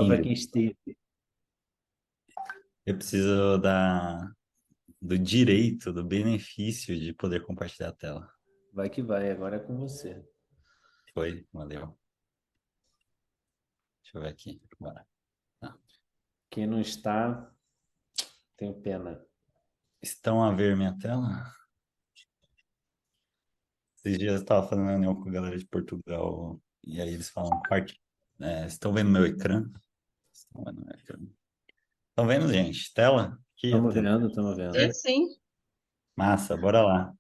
Só para quem esteve. Eu preciso do direito, do benefício de poder compartilhar a tela. Vai que vai, agora é com você. Foi, valeu. Deixa eu ver aqui. Bora. Tá. Quem não está, tenho pena. Estão a ver minha tela? Esses dias eu estava fazendo reunião com a galera de Portugal e aí eles falam, estão vendo meu ecrã? Estão vendo meu ecrã? Estão vendo, gente? Tela? Aqui a Estamos tela. vendo, estamos Sim, vendo. sim. Massa, bora lá.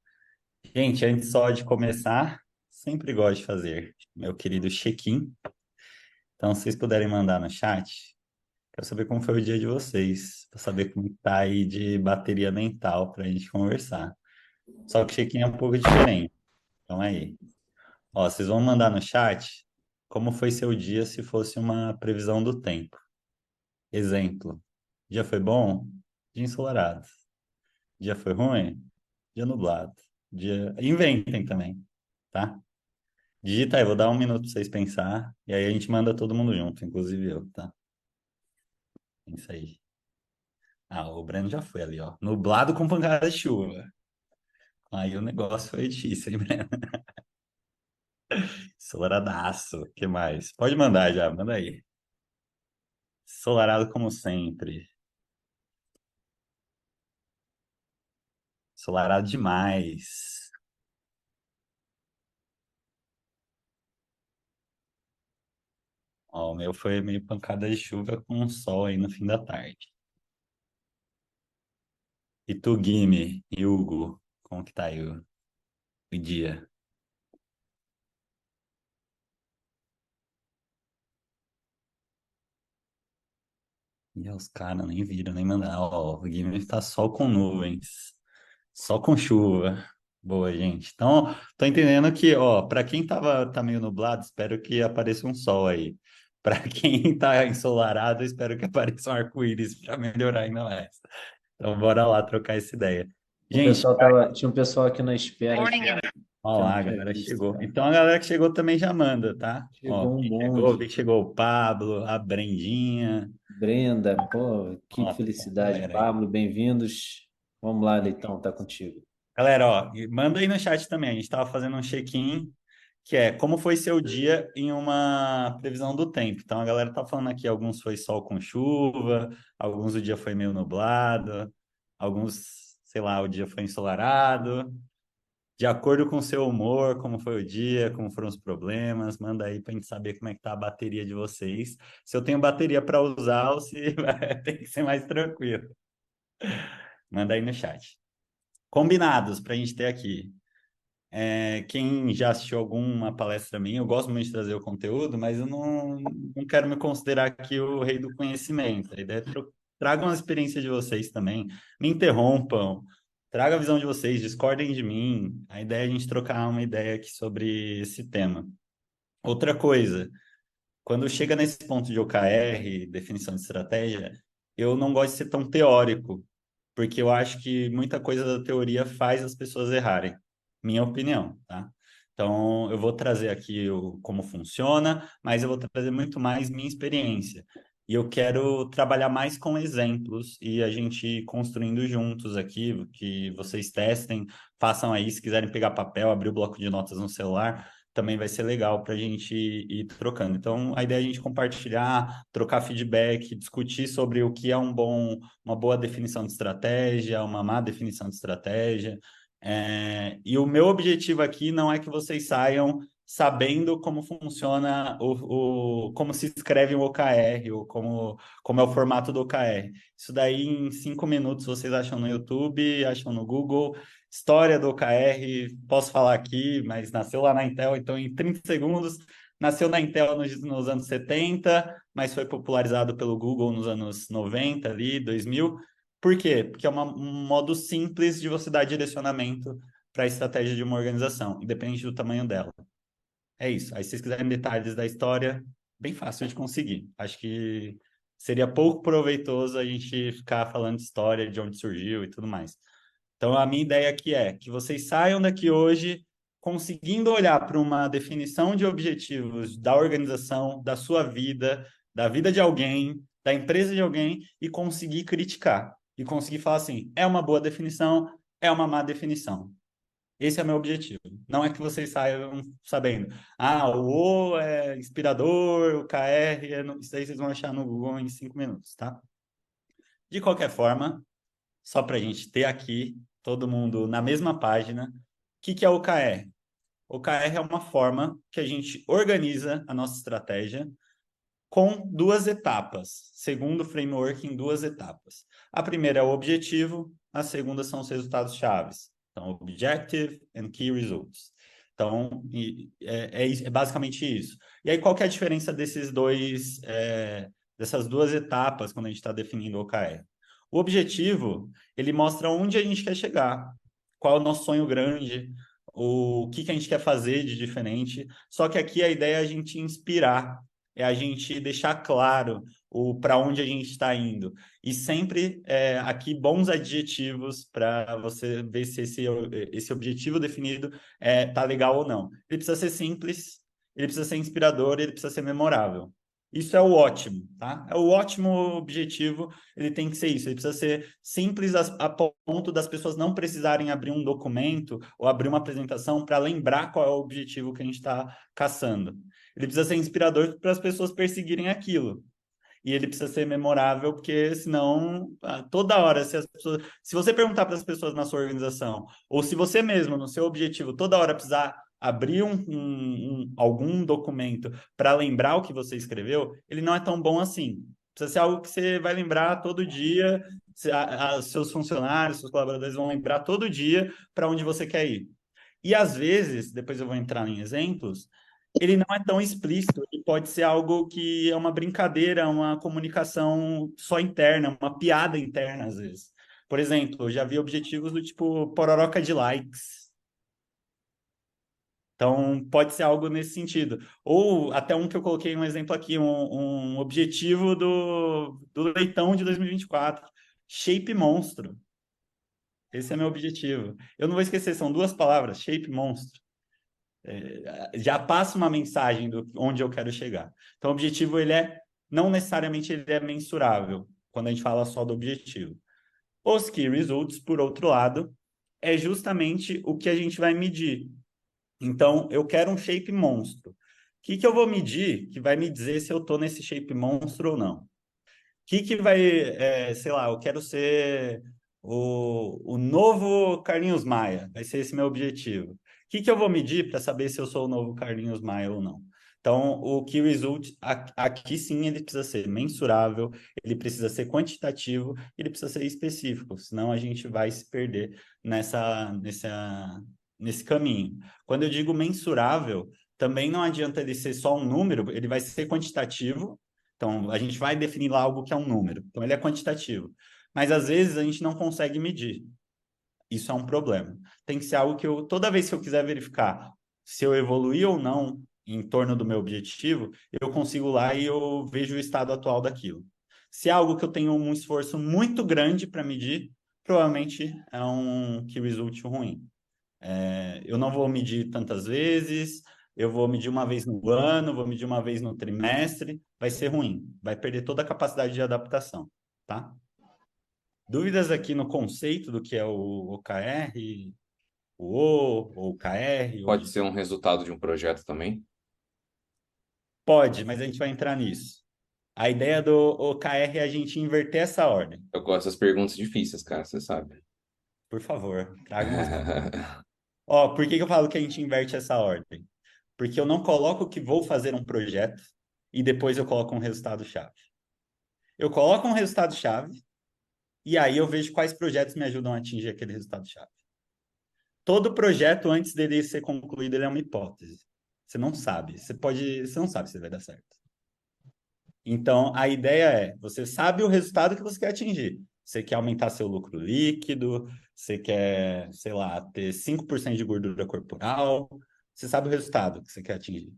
Gente, antes só de começar, sempre gosto de fazer meu querido check-in. Então, se vocês puderem mandar no chat, quero saber como foi o dia de vocês, para saber como tá aí de bateria mental para a gente conversar. Só que o check-in é um pouco diferente. Então, aí. Ó, vocês vão mandar no chat como foi seu dia se fosse uma previsão do tempo. Exemplo, dia foi bom? Dia ensolarado. Dia foi ruim? Dia nublado. Dia... Inventem também, tá? Digita aí, vou dar um minuto pra vocês pensar, e aí a gente manda todo mundo junto, inclusive eu, tá? Isso aí. Ah, o Breno já foi ali, ó. Nublado com pancada de chuva. Aí o negócio foi difícil, hein, Breno? Ensolaradaço. O que mais? Pode mandar já, manda aí. Ensolarado como sempre. Ensolarado demais. Ó, o meu foi meio pancada de chuva com um sol aí no fim da tarde. E tu, Guime e Hugo, como que tá aí o dia? E os caras nem viram, nem mandaram. Ó, o Guime tá sol com nuvens. Sol com chuva. Boa, gente. Então, tô entendendo que, ó, para quem tá meio nublado, espero que apareça um sol aí. Para quem tá ensolarado, espero que apareça um arco-íris para melhorar ainda mais. Então, bora lá trocar essa ideia. Gente, Tinha um pessoal aqui na espera ó que eu lá, não a tinha galera visto, chegou. cara. Então, a galera que chegou também já manda, tá? Ó, Chegou um quem chegou, vi monte. que chegou o Pablo, a Brendinha. Brenda, pô, que Ó, tem uma felicidade. galera aí. Pablo, bem-vindos. Vamos lá, Leitão, tá contigo. Galera, ó, e manda aí no chat também. A gente estava fazendo um check-in, que é como foi seu dia em uma previsão do tempo. Então a galera tá falando aqui, alguns foi sol com chuva, alguns o dia foi meio nublado, alguns, sei lá, o dia foi ensolarado. De acordo com o seu humor, como foi o dia, como foram os problemas, manda aí pra gente saber como é que tá a bateria de vocês. Se eu tenho bateria para usar ou se vai ter que ser mais tranquilo. Manda aí no chat. Combinados pra gente ter aqui. Quem já assistiu alguma palestra minha, eu gosto muito de trazer o conteúdo, mas eu não quero me considerar aqui o rei do conhecimento. A ideia é tragam a experiência de vocês também, me interrompam, traga a visão de vocês, discordem de mim. A ideia é a gente trocar uma ideia aqui sobre esse tema. Outra coisa, quando chega nesse ponto de OKR, definição de estratégia, eu não gosto de ser tão teórico, porque eu acho que muita coisa da teoria faz as pessoas errarem. Minha opinião, tá? Então, eu vou trazer aqui como funciona, mas eu vou trazer muito mais minha experiência. E eu quero trabalhar mais com exemplos e a gente ir construindo juntos aqui, que vocês testem, façam aí, se quiserem pegar papel, abrir o bloco de notas no celular, também vai ser legal para a gente ir trocando. Então, a ideia é a gente compartilhar, trocar feedback, discutir sobre o que é uma boa definição de estratégia, uma má definição de estratégia. E o meu objetivo aqui não é que vocês saiam sabendo como funciona como se escreve um OKR, ou como é o formato do OKR. Isso daí em 5 minutos vocês acham no YouTube, acham no Google. História do OKR, posso falar aqui, mas nasceu lá na Intel, então em 30 segundos. Nasceu na Intel nos anos 70, mas foi popularizado pelo Google nos anos 90, ali, 2000. Por quê? Porque é um modo simples de você dar direcionamento para a estratégia de uma organização, independente do tamanho dela. É isso. Aí, se vocês quiserem detalhes da história, bem fácil de conseguir. Acho que seria pouco proveitoso a gente ficar falando de história, de onde surgiu e tudo mais. Então, a minha ideia aqui é que vocês saiam daqui hoje conseguindo olhar para uma definição de objetivos da organização, da sua vida, da vida de alguém, da empresa de alguém e conseguir criticar. E conseguir falar assim, é uma boa definição, é uma má definição. Esse é o meu objetivo. Não é que vocês saiam sabendo. Ah, o O é inspirador, o KR é... Isso aí vocês vão achar no Google em 5 minutos, tá? De qualquer forma, só para a gente ter aqui todo mundo na mesma página, o que que é o OKR? O OKR é uma forma que a gente organiza a nossa estratégia com duas etapas, segundo o framework em duas etapas. A primeira é o objetivo, a segunda são os resultados chaves. Então, objective and key results. Então, é basicamente isso. E aí, qual que é a diferença dessas duas etapas quando a gente está definindo o OKR? O objetivo, ele mostra onde a gente quer chegar, qual é o nosso sonho grande, o que que a gente quer fazer de diferente. Só que aqui a ideia é a gente inspirar, é a gente deixar claro o para onde a gente está indo. E sempre aqui bons adjetivos para você ver se esse objetivo definido tá legal ou não. Ele precisa ser simples, ele precisa ser inspirador, ele precisa ser memorável. Isso é o ótimo, tá? É o ótimo objetivo, ele tem que ser isso, ele precisa ser simples a ponto das pessoas não precisarem abrir um documento ou abrir uma apresentação para lembrar qual é o objetivo que a gente está caçando. Ele precisa ser inspirador para as pessoas perseguirem aquilo. E ele precisa ser memorável, porque senão, toda hora, se você perguntar para as pessoas na sua organização, ou se você mesmo, no seu objetivo, toda hora precisar abrir algum documento para lembrar o que você escreveu, ele não é tão bom assim. Precisa ser algo que você vai lembrar todo dia, seus funcionários, seus colaboradores vão lembrar todo dia para onde você quer ir. E às vezes, depois eu vou entrar em exemplos, ele não é tão explícito, ele pode ser algo que é uma brincadeira, uma comunicação só interna, uma piada interna, às vezes. Por exemplo, eu já vi objetivos do tipo pororoca de likes. Então, pode ser algo nesse sentido. Ou até um que eu coloquei um exemplo aqui, um objetivo do leitão de 2024. Shape monstro. Esse é meu objetivo. Eu não vou esquecer, são duas palavras, shape monstro. Já passa uma mensagem do onde eu quero chegar. Então, o objetivo não necessariamente ele é mensurável quando a gente fala só do objetivo. Os key results, por outro lado, é justamente o que a gente vai medir. Então, eu quero um shape monstro. O que que eu vou medir que vai me dizer se eu estou nesse shape monstro ou não? O que que vai, sei lá, eu quero ser o novo Carlinhos Maia, vai ser esse meu objetivo. O que que eu vou medir para saber se eu sou o novo Carlinhos Maia ou não? Então, o Key Result, aqui sim, ele precisa ser mensurável, ele precisa ser quantitativo, ele precisa ser específico, senão a gente vai se perder nesse caminho. Quando eu digo mensurável, também não adianta ele ser só um número, ele vai ser quantitativo, então, a gente vai definir lá algo que é um número. Então, ele é quantitativo. Mas, às vezes, a gente não consegue medir. Isso é um problema. Tem que ser algo que toda vez que eu quiser verificar se eu evoluí ou não em torno do meu objetivo, eu consigo lá e eu vejo o estado atual daquilo. Se é algo que eu tenho um esforço muito grande para medir, provavelmente é um key result ruim. Eu não vou medir tantas vezes, eu vou medir uma vez no ano, vou medir uma vez no trimestre, vai ser ruim, vai perder toda a capacidade de adaptação, tá? Dúvidas aqui no conceito do que é o OKR, ou o KR, Pode ser um resultado de um projeto também? Pode, mas a gente vai entrar nisso. A ideia do OKR é a gente inverter essa ordem. Eu gosto das perguntas difíceis, cara, você sabe. Por favor, traga umas. Ó, por que que eu falo que a gente inverte essa ordem? Porque eu não coloco que vou fazer um projeto e depois eu coloco um resultado-chave. Eu coloco um resultado-chave e aí eu vejo quais projetos me ajudam a atingir aquele resultado-chave. Todo projeto, antes dele ser concluído, ele é uma hipótese. Você não sabe. Você não sabe se vai dar certo. Então, a ideia você sabe o resultado que você quer atingir. Você quer aumentar seu lucro líquido, você quer, sei lá, ter 5% de gordura corporal, você sabe o resultado que você quer atingir.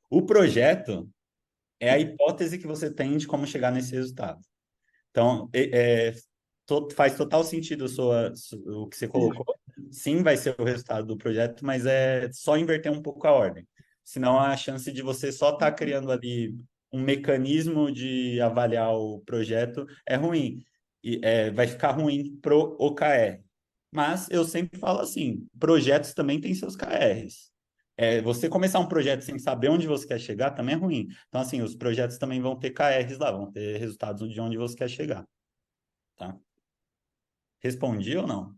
O projeto é a hipótese que você tem de como chegar nesse resultado. Então, faz total sentido o que você colocou. Sim, vai ser o resultado do projeto, mas é só inverter um pouco a ordem. Senão, a chance de você só estar criando ali um mecanismo de avaliar o projeto é ruim. Vai ficar ruim pro OKR. Mas eu sempre falo assim, projetos também têm seus KRs. Você começar um projeto sem saber onde você quer chegar também é ruim. Então, assim, os projetos também vão ter KRs lá, vão ter resultados de onde você quer chegar, tá? Respondi ou não?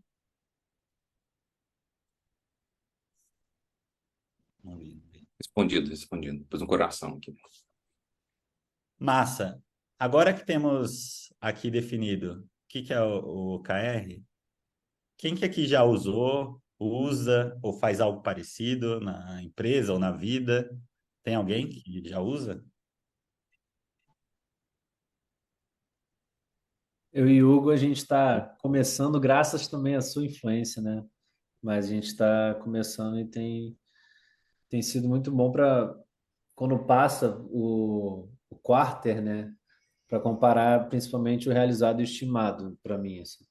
Não vi, não vi. Respondido, respondido. Pus um coração aqui. Massa. Agora que temos aqui definido o que que é o OKR, quem que aqui já usou, usa ou faz algo parecido na empresa ou na vida? Tem alguém que já usa? Eu e o Hugo, a gente está começando, graças também à sua influência, né? Mas a gente está começando e tem sido muito bom para quando passa o quarter, né? Para comparar principalmente o realizado e o estimado, para mim, assim.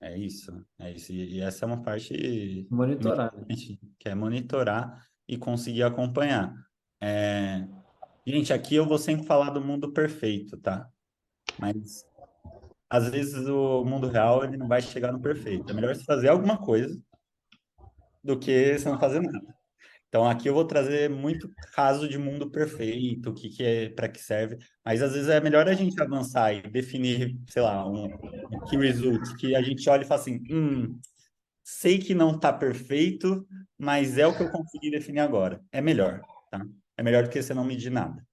É isso, é isso. E essa é uma parte muito Monitorar, né? importante, que é monitorar e conseguir acompanhar. É, Gente, aqui eu vou sempre falar do mundo perfeito, tá? Mas às vezes o mundo real ele não vai chegar no perfeito. É melhor você fazer alguma coisa do que você não fazer nada. Então aqui eu vou trazer muito caso de mundo perfeito, o que que é, para que serve. Mas às vezes é melhor a gente avançar e definir, sei lá, um key result que a gente olha e fala assim, sei que não está perfeito, mas é o que eu consegui definir agora. É melhor, tá? É melhor do que você não medir nada.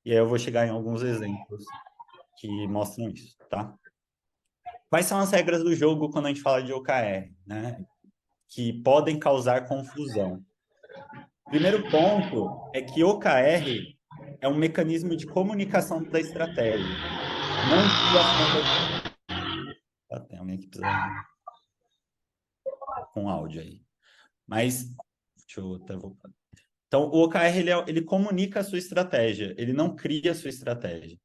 E aí eu vou chegar em alguns exemplos que mostram isso, tá? Quais são as regras do jogo quando a gente fala de OKR, né? Que podem causar confusão. Primeiro ponto é que OKR é um mecanismo de comunicação da estratégia, não criação da estratégia. Tem alguém que precisa com áudio aí. Mas, deixa eu até voltar. Então, o OKR, ele comunica a sua estratégia, ele não cria a sua estratégia.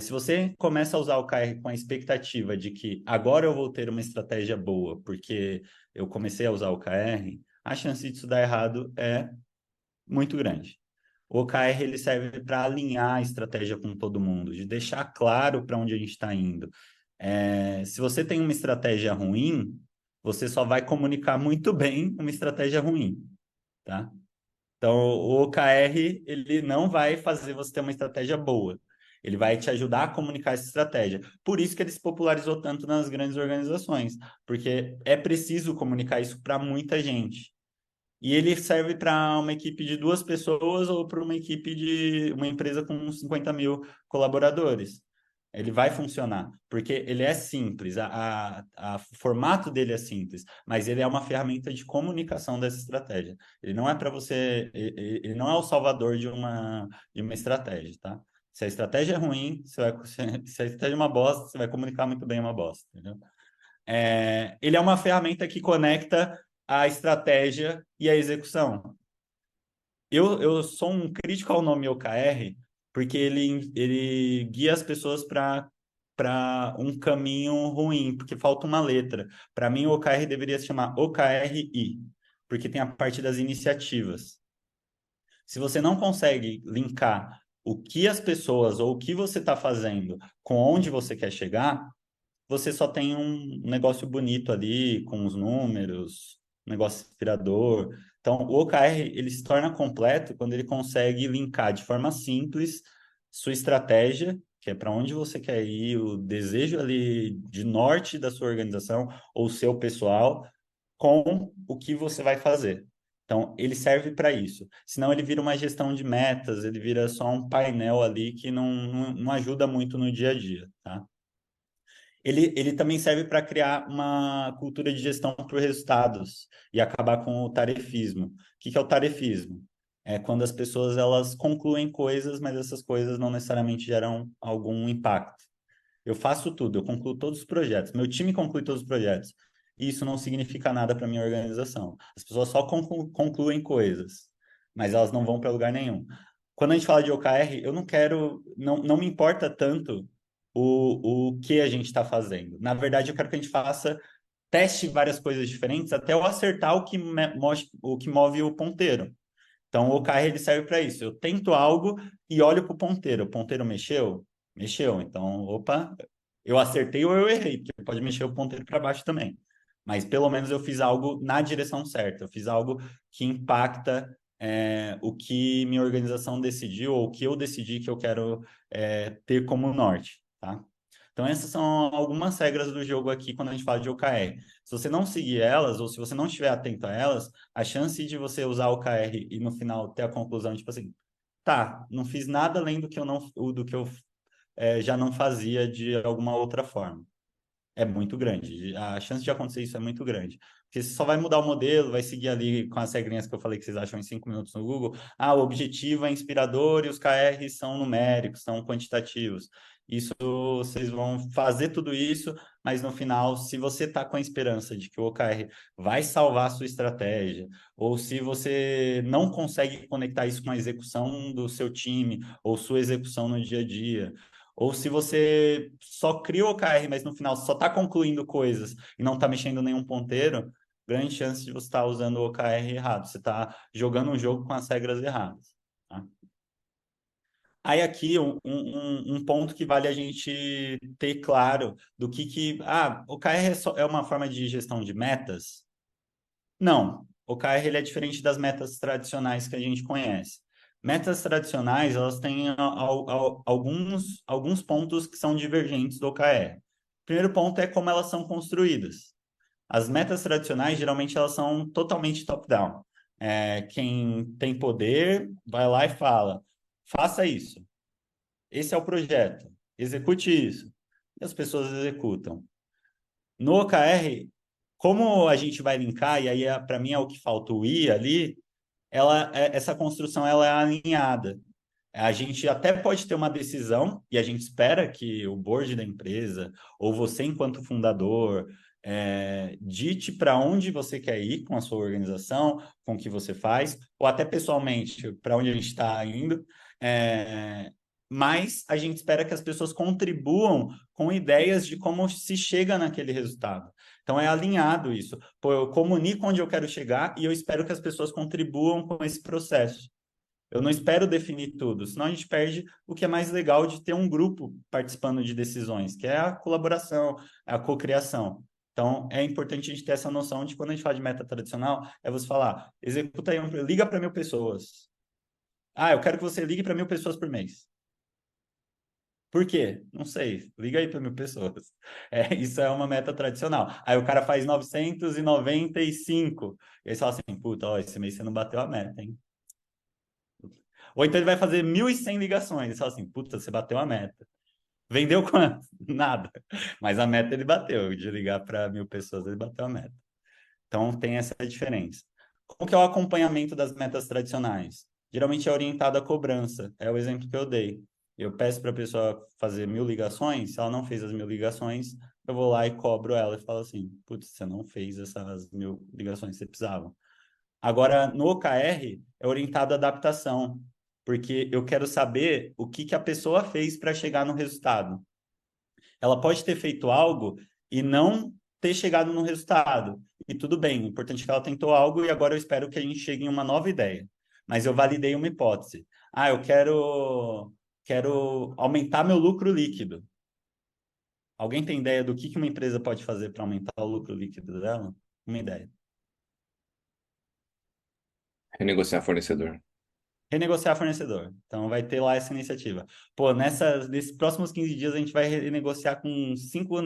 Se você começa a usar o OKR com a expectativa de que agora eu vou ter uma estratégia boa, porque eu comecei a usar o OKR, a chance disso dar errado é muito grande. O OKR ele serve para alinhar a estratégia com todo mundo, de deixar claro para onde a gente está indo. Se você tem uma estratégia ruim, você só vai comunicar muito bem uma estratégia ruim, tá? Então, o OKR, ele não vai fazer você ter uma estratégia boa. Ele vai te ajudar a comunicar essa estratégia. Por isso que ele se popularizou tanto nas grandes organizações, porque é preciso comunicar isso para muita gente. E ele serve para uma equipe de 2 pessoas ou para uma equipe de uma empresa com 50 mil colaboradores. Ele vai funcionar, porque ele é simples, o formato dele é simples, mas ele é uma ferramenta de comunicação dessa estratégia. Ele não é para você, ele não é o salvador de uma estratégia, tá? Se a estratégia é ruim, se a estratégia é uma bosta, você vai comunicar muito bem uma bosta, entendeu? Ele é uma ferramenta que conecta a estratégia e a execução. Eu sou um crítico ao nome OKR, porque ele guia as pessoas para um caminho ruim, porque falta uma letra. Para mim, o OKR deveria se chamar OKRI, porque tem a parte das iniciativas. Se você não consegue linkar o que as pessoas ou o que você está fazendo com onde você quer chegar, você só tem um negócio bonito ali, com os números, um negócio inspirador. Então, o OKR, ele se torna completo quando ele consegue linkar de forma simples sua estratégia, que é para onde você quer ir, o desejo ali de norte da sua organização ou seu pessoal, com o que você vai fazer. Então, ele serve para isso. Senão, ele vira uma gestão de metas, ele vira só um painel ali que não ajuda muito no dia a dia, tá? Ele também serve para criar uma cultura de gestão por resultados e acabar com o tarefismo. O que é o tarefismo? É quando as pessoas elas concluem coisas, mas essas coisas não necessariamente geram algum impacto. Eu faço tudo, eu concluo todos os projetos, meu time conclui todos os projetos. E isso não significa nada para minha organização. As pessoas só concluem coisas, mas elas não vão para lugar nenhum. Quando a gente fala de OKR, eu não quero, não me importa tanto o que a gente está fazendo. Na verdade, eu quero que a gente faça, teste várias coisas diferentes até eu acertar o que move o ponteiro. Então, o OKR ele serve para isso. Eu tento algo e olho para o ponteiro. O ponteiro mexeu? Mexeu. Então, opa, eu acertei ou eu errei, porque pode mexer o ponteiro para baixo também. Mas pelo menos eu fiz algo na direção certa. Eu fiz algo que impacta o que minha organização decidiu ou o que eu decidi que eu quero ter como norte, tá? Então, essas são algumas regras do jogo aqui quando a gente fala de OKR. Se você não seguir elas, ou se você não estiver atento a elas, a chance de você usar o OKR e no final ter a conclusão, tipo assim, tá, não fiz nada além do que eu não, do que eu já não fazia de alguma outra forma. É muito grande. A chance de acontecer isso é muito grande. Porque você só vai mudar o modelo, vai seguir ali com as regrinhas que eu falei que vocês acham em 5 minutos no Google. Ah, o objetivo é inspirador e os KRs são numéricos, são quantitativos. Isso, vocês vão fazer tudo isso, mas no final, se você está com a esperança de que o OKR vai salvar a sua estratégia, ou se você não consegue conectar isso com a execução do seu time, ou sua execução no dia a dia, ou se você só cria o OKR, mas no final só está concluindo coisas e não está mexendo nenhum ponteiro, grande chance de você estar usando o OKR errado. Você está jogando um jogo com as regras erradas. Tá? Aí aqui um ponto que vale a gente ter claro do que OKR é uma forma de gestão de metas? Não. O OKR ele é diferente das metas tradicionais que a gente conhece. Metas tradicionais, elas têm alguns pontos que são divergentes do OKR. O primeiro ponto é como elas são construídas. As metas tradicionais, geralmente, elas são totalmente top-down. Quem tem poder vai lá e fala, faça isso. Esse é o projeto. Execute isso. E as pessoas executam. No OKR, como a gente vai linkar, e aí para mim é o que falta o I ali, essa construção ela é alinhada. A gente até pode ter uma decisão, e a gente espera que o board da empresa, ou você enquanto fundador, dite para onde você quer ir com a sua organização, com o que você faz, ou até pessoalmente, para onde a gente está indo. Mas a gente espera que as pessoas contribuam com ideias de como se chega naquele resultado. Então é alinhado isso. Pô, eu comunico onde eu quero chegar e eu espero que as pessoas contribuam com esse processo. Eu não espero definir tudo, senão a gente perde o que é mais legal de ter um grupo participando de decisões, que é a colaboração, a cocriação. Então, é importante a gente ter essa noção de quando a gente fala de meta tradicional, é você falar, executa aí, liga para 1.000 pessoas. Ah, eu quero que você ligue para 1.000 pessoas por mês. Por quê? Não sei. Liga aí para 1.000 pessoas. Isso é uma meta tradicional. Aí o cara faz 995. E aí você fala assim, puta, ó, esse mês você não bateu a meta, hein? Ou então ele vai fazer 1.100 ligações. E fala assim, puta, você bateu a meta. Vendeu quanto? Nada. Mas a meta ele bateu. De ligar para 1.000 pessoas, ele bateu a meta. Então tem essa diferença. Como que é o acompanhamento das metas tradicionais? Geralmente é orientado à cobrança. É o exemplo que eu dei. Eu peço para a pessoa fazer 1.000 ligações. Se ela não fez as 1.000 ligações, eu vou lá e cobro ela e falo assim, putz, você não fez essas 1.000 ligações que você precisava. Agora, no OKR, é orientado à adaptação, porque eu quero saber o que a pessoa fez para chegar no resultado. Ela pode ter feito algo e não ter chegado no resultado. E tudo bem, o importante é que ela tentou algo e agora eu espero que a gente chegue em uma nova ideia. Mas eu validei uma hipótese. Ah, eu quero aumentar meu lucro líquido. Alguém tem ideia do que uma empresa pode fazer para aumentar o lucro líquido dela? Uma ideia. Renegociar fornecedor. Renegociar fornecedor. Então, vai ter lá essa iniciativa. Pô, nesses próximos 15 dias, a gente vai renegociar com 5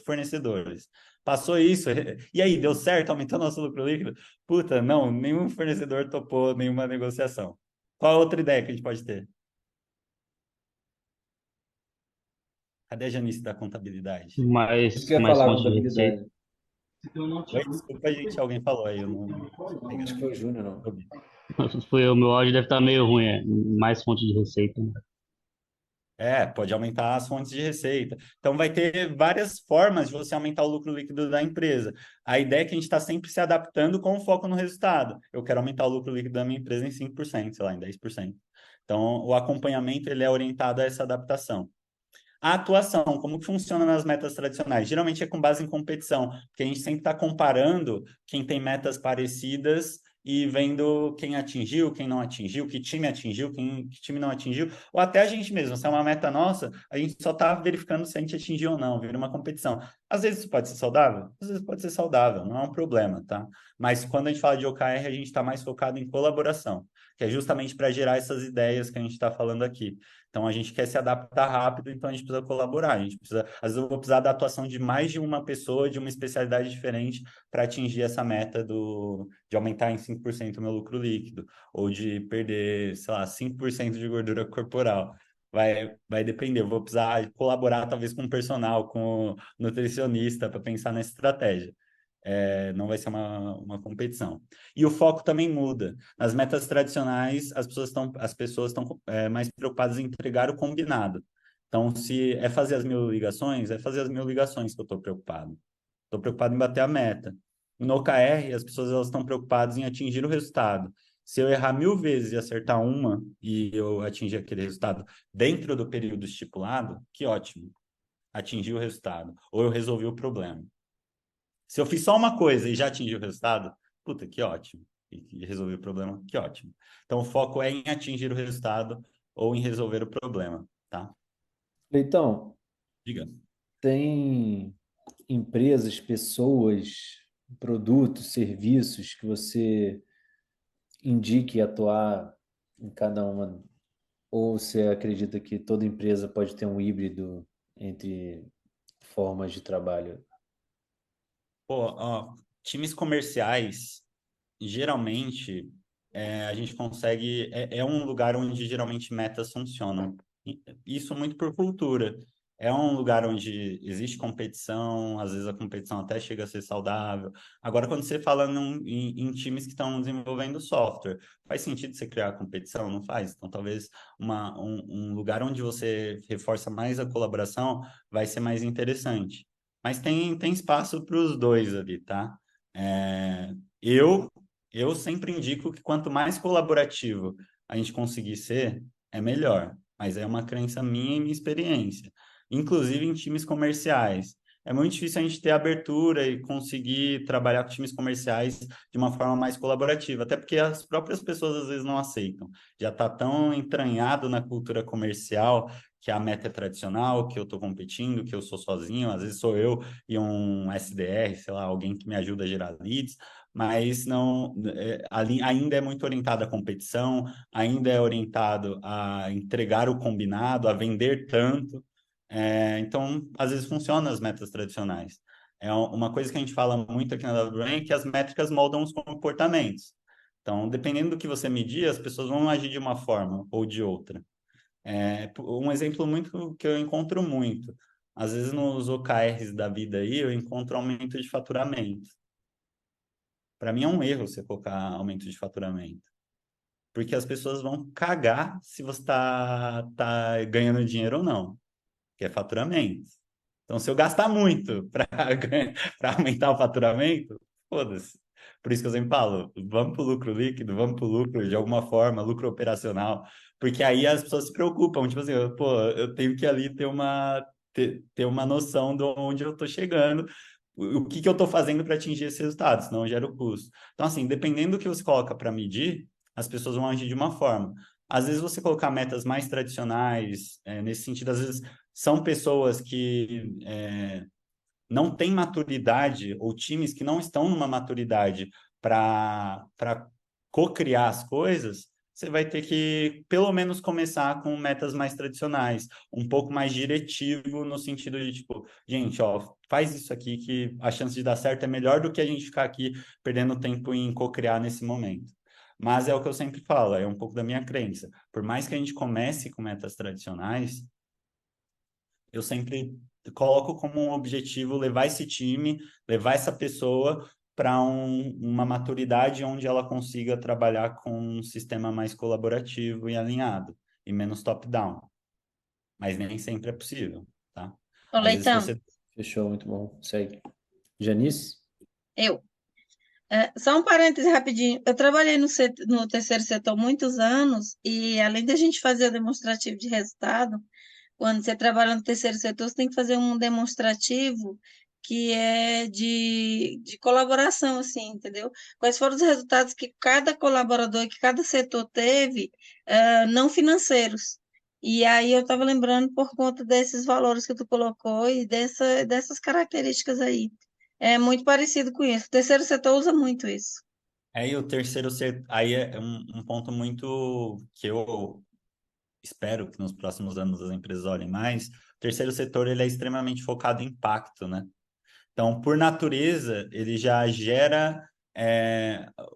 fornecedores. Passou isso. E aí, deu certo? Aumentou nosso lucro líquido? Puta, não, nenhum fornecedor topou nenhuma negociação. Qual a outra ideia que a gente pode ter? Cadê a Janice da contabilidade? Isso que Mais, eu ia mais falar, fonte de receita. contabilidade. Oi, desculpa, gente, alguém falou aí, eu não peguei, Acho que foi o Júnior, não. ouvi. Foi, o meu áudio deve estar meio ruim, mais fonte de receita. Pode aumentar as fontes de receita. Então, vai ter várias formas de você aumentar o lucro líquido da empresa. A ideia é que a gente está sempre se adaptando com foco no resultado. Eu quero aumentar o lucro líquido da minha empresa em 5%, sei lá, em 10%. Então, o acompanhamento ele é orientado a essa adaptação. A atuação, como que funciona nas metas tradicionais? Geralmente é com base em competição, porque a gente sempre está comparando quem tem metas parecidas e vendo quem atingiu, quem não atingiu, que time que time não atingiu, ou até a gente mesmo, se é uma meta nossa, a gente só está verificando se a gente atingiu ou não, vira uma competição. Às vezes isso pode ser saudável, às vezes pode ser saudável, não é um problema, tá? Mas quando a gente fala de OKR, a gente está mais focado em colaboração, que é justamente para gerar essas ideias que a gente está falando aqui. Então a gente quer se adaptar rápido, então a gente precisa colaborar. A gente precisa, às vezes eu vou precisar da atuação de mais de uma pessoa, de uma especialidade diferente para atingir essa meta de aumentar em 5% o meu lucro líquido, ou de perder, sei lá, 5% de gordura corporal. Vai depender, eu vou precisar colaborar talvez com o personal, com o nutricionista para pensar nessa estratégia. Não vai ser uma competição. E o foco também muda. Nas metas tradicionais, as pessoas estão mais preocupadas em entregar o combinado. Então, se é fazer as 1.000 ligações, é fazer as 1.000 ligações que eu estou preocupado. Estou preocupado em bater a meta. No OKR, as pessoas elas estão preocupadas em atingir o resultado. Se eu errar 1.000 vezes e acertar uma e eu atingir aquele resultado dentro do período estipulado, que ótimo. Atingi o resultado. Ou eu resolvi o problema. Se eu fiz só uma coisa e já atingi o resultado, puta, que ótimo. E resolvi o problema, que ótimo. Então, o foco é em atingir o resultado ou em resolver o problema, tá? Então, Diga. tem empresas, pessoas, produtos, serviços que você indique atuar em cada uma? Ou você acredita que toda empresa pode ter um híbrido entre formas de trabalho? Pô, ó, times comerciais, geralmente, a gente consegue... É um lugar onde geralmente metas funcionam. Isso muito por cultura. É um lugar onde existe competição, às vezes a competição até chega a ser saudável. Agora, quando você fala em times que estão desenvolvendo software, faz sentido você criar competição? Não faz. Então, talvez um lugar onde você reforça mais a colaboração vai ser mais interessante. Mas tem espaço para os dois ali, tá? É, eu, eu sempre indico que quanto mais colaborativo a gente conseguir ser, é melhor. Mas é uma crença minha e minha experiência. Inclusive em times comerciais. É muito difícil a gente ter abertura e conseguir trabalhar com times comerciais de uma forma mais colaborativa, até porque as próprias pessoas às vezes não aceitam. Já está tão entranhado na cultura comercial que a meta é tradicional, que eu estou competindo, que eu sou sozinho, às vezes sou eu e um SDR, sei lá, alguém que me ajuda a gerar leads, mas não, ali ainda é muito orientado à competição, ainda é orientado a entregar o combinado, a vender tanto. Então, às vezes funciona as metas tradicionais. É uma coisa que a gente fala muito aqui na WBrain é que as métricas moldam os comportamentos. Então, dependendo do que você medir, as pessoas vão agir de uma forma ou de outra. Um exemplo muito que eu encontro muito. Às vezes nos OKRs da vida aí, eu encontro aumento de faturamento. Para mim é um erro você colocar aumento de faturamento. Porque as pessoas vão cagar se você tá ganhando dinheiro ou não, que é faturamento. Então, se eu gastar muito para aumentar o faturamento, foda-se. Por isso que eu sempre falo, vamos para o lucro líquido, vamos para o lucro de alguma forma, lucro operacional, porque aí as pessoas se preocupam, tipo assim, pô, eu tenho que ali ter uma noção de onde eu estou chegando, o que que eu estou fazendo para atingir esse resultado, senão eu gero custo. Então, assim, dependendo do que você coloca para medir, as pessoas vão agir de uma forma. Às vezes você colocar metas mais tradicionais, nesse sentido, às vezes são pessoas que não têm maturidade, ou times que não estão numa maturidade para co-criar as coisas, você vai ter que, pelo menos, começar com metas mais tradicionais, um pouco mais diretivo, no sentido de, tipo, gente, ó, faz isso aqui que a chance de dar certo é melhor do que a gente ficar aqui perdendo tempo em co-criar nesse momento. Mas é o que eu sempre falo, é um pouco da minha crença. Por mais que a gente comece com metas tradicionais, eu sempre coloco como um objetivo levar esse time, levar essa pessoa para uma maturidade onde ela consiga trabalhar com um sistema mais colaborativo e alinhado, e menos top-down. Mas nem sempre é possível, tá? Ô, Às vezes Leitão, você... Fechou, muito bom. Segue. Janice? eu. Só um parêntese rapidinho. Eu trabalhei no terceiro setor muitos anos e, além da gente fazer o demonstrativo de resultado, quando você trabalha no terceiro setor, você tem que fazer um demonstrativo que é de colaboração, assim, entendeu? Quais foram os resultados que cada colaborador, que cada setor teve, não financeiros. E aí eu estava lembrando por conta desses valores que tu colocou e dessas características aí. É muito parecido com isso. O terceiro setor usa muito isso. Aí o terceiro setor, aí é um ponto muito que eu espero que nos próximos anos as empresas olhem mais. O terceiro setor, ele é extremamente focado em impacto, né? Então, por natureza, ele já gera.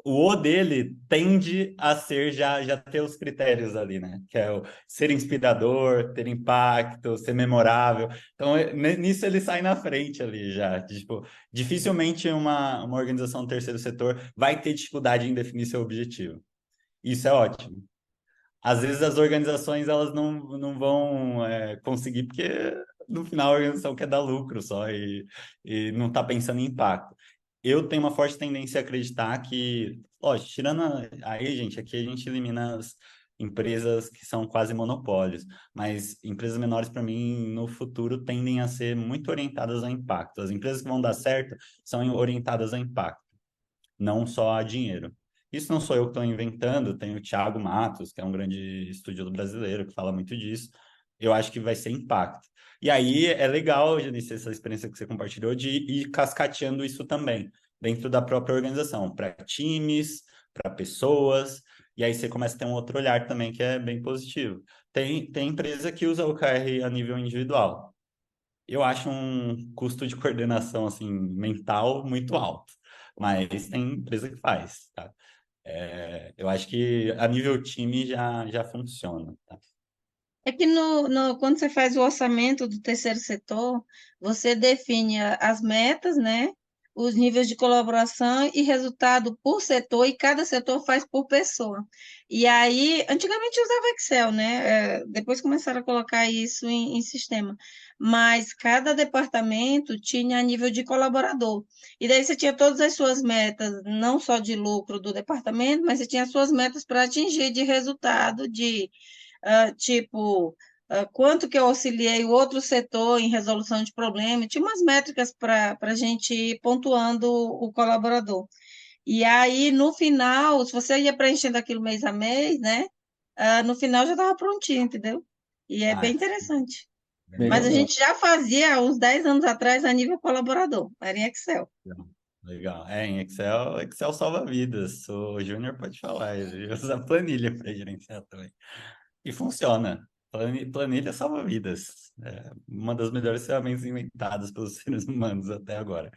O dele tende a ser já ter os critérios ali, né? Que é o ser inspirador, ter impacto, ser memorável. Então, nisso ele sai na frente ali já. Tipo, dificilmente uma organização do terceiro setor vai ter dificuldade em definir seu objetivo. Isso é ótimo. Às vezes as organizações elas não vão conseguir porque no final a organização quer dar lucro só e não está pensando em impacto. Eu tenho uma forte tendência a acreditar que, lógico, tirando aí, gente, aqui a gente elimina as empresas que são quase monopólios, mas empresas menores, para mim, no futuro, tendem a ser muito orientadas a impacto. As empresas que vão dar certo são orientadas a impacto, não só a dinheiro. Isso não sou eu que estou inventando, tem o Thiago Matos, que é um grande estudioso brasileiro, que fala muito disso. Eu acho que vai ser impacto. E aí é legal, Janice, essa experiência que você compartilhou de ir cascateando isso também, dentro da própria organização, para times, para pessoas, e aí você começa a ter um outro olhar também que é bem positivo. Tem empresa que usa o OKR a nível individual. Eu acho um custo de coordenação assim mental muito alto, mas tem empresa que faz, tá? Eu acho que a nível time já funciona, tá? É que quando você faz o orçamento do terceiro setor, você define as metas, né? Os níveis de colaboração e resultado por setor, e cada setor faz por pessoa. E aí, antigamente usava Excel, né? Depois começaram a colocar isso em sistema. Mas cada departamento tinha nível de colaborador. E daí você tinha todas as suas metas, não só de lucro do departamento, mas você tinha as suas metas para atingir de resultado de tipo, quanto que eu auxiliei o outro setor em resolução de problemas, tinha umas métricas para a gente ir pontuando o colaborador. E aí, no final, se você ia preenchendo aquilo mês a mês, né? No final já estava prontinho, entendeu? E é bem Ah, interessante. bem Mas a legal. Legal. gente já fazia há uns 10 anos atrás a nível colaborador, era em Excel. Legal. Em Excel salva vidas. O Júnior pode falar, ele usa planilha para gerenciar também. E funciona. Planilha salva vidas. É uma das melhores ferramentas inventadas pelos seres humanos até agora.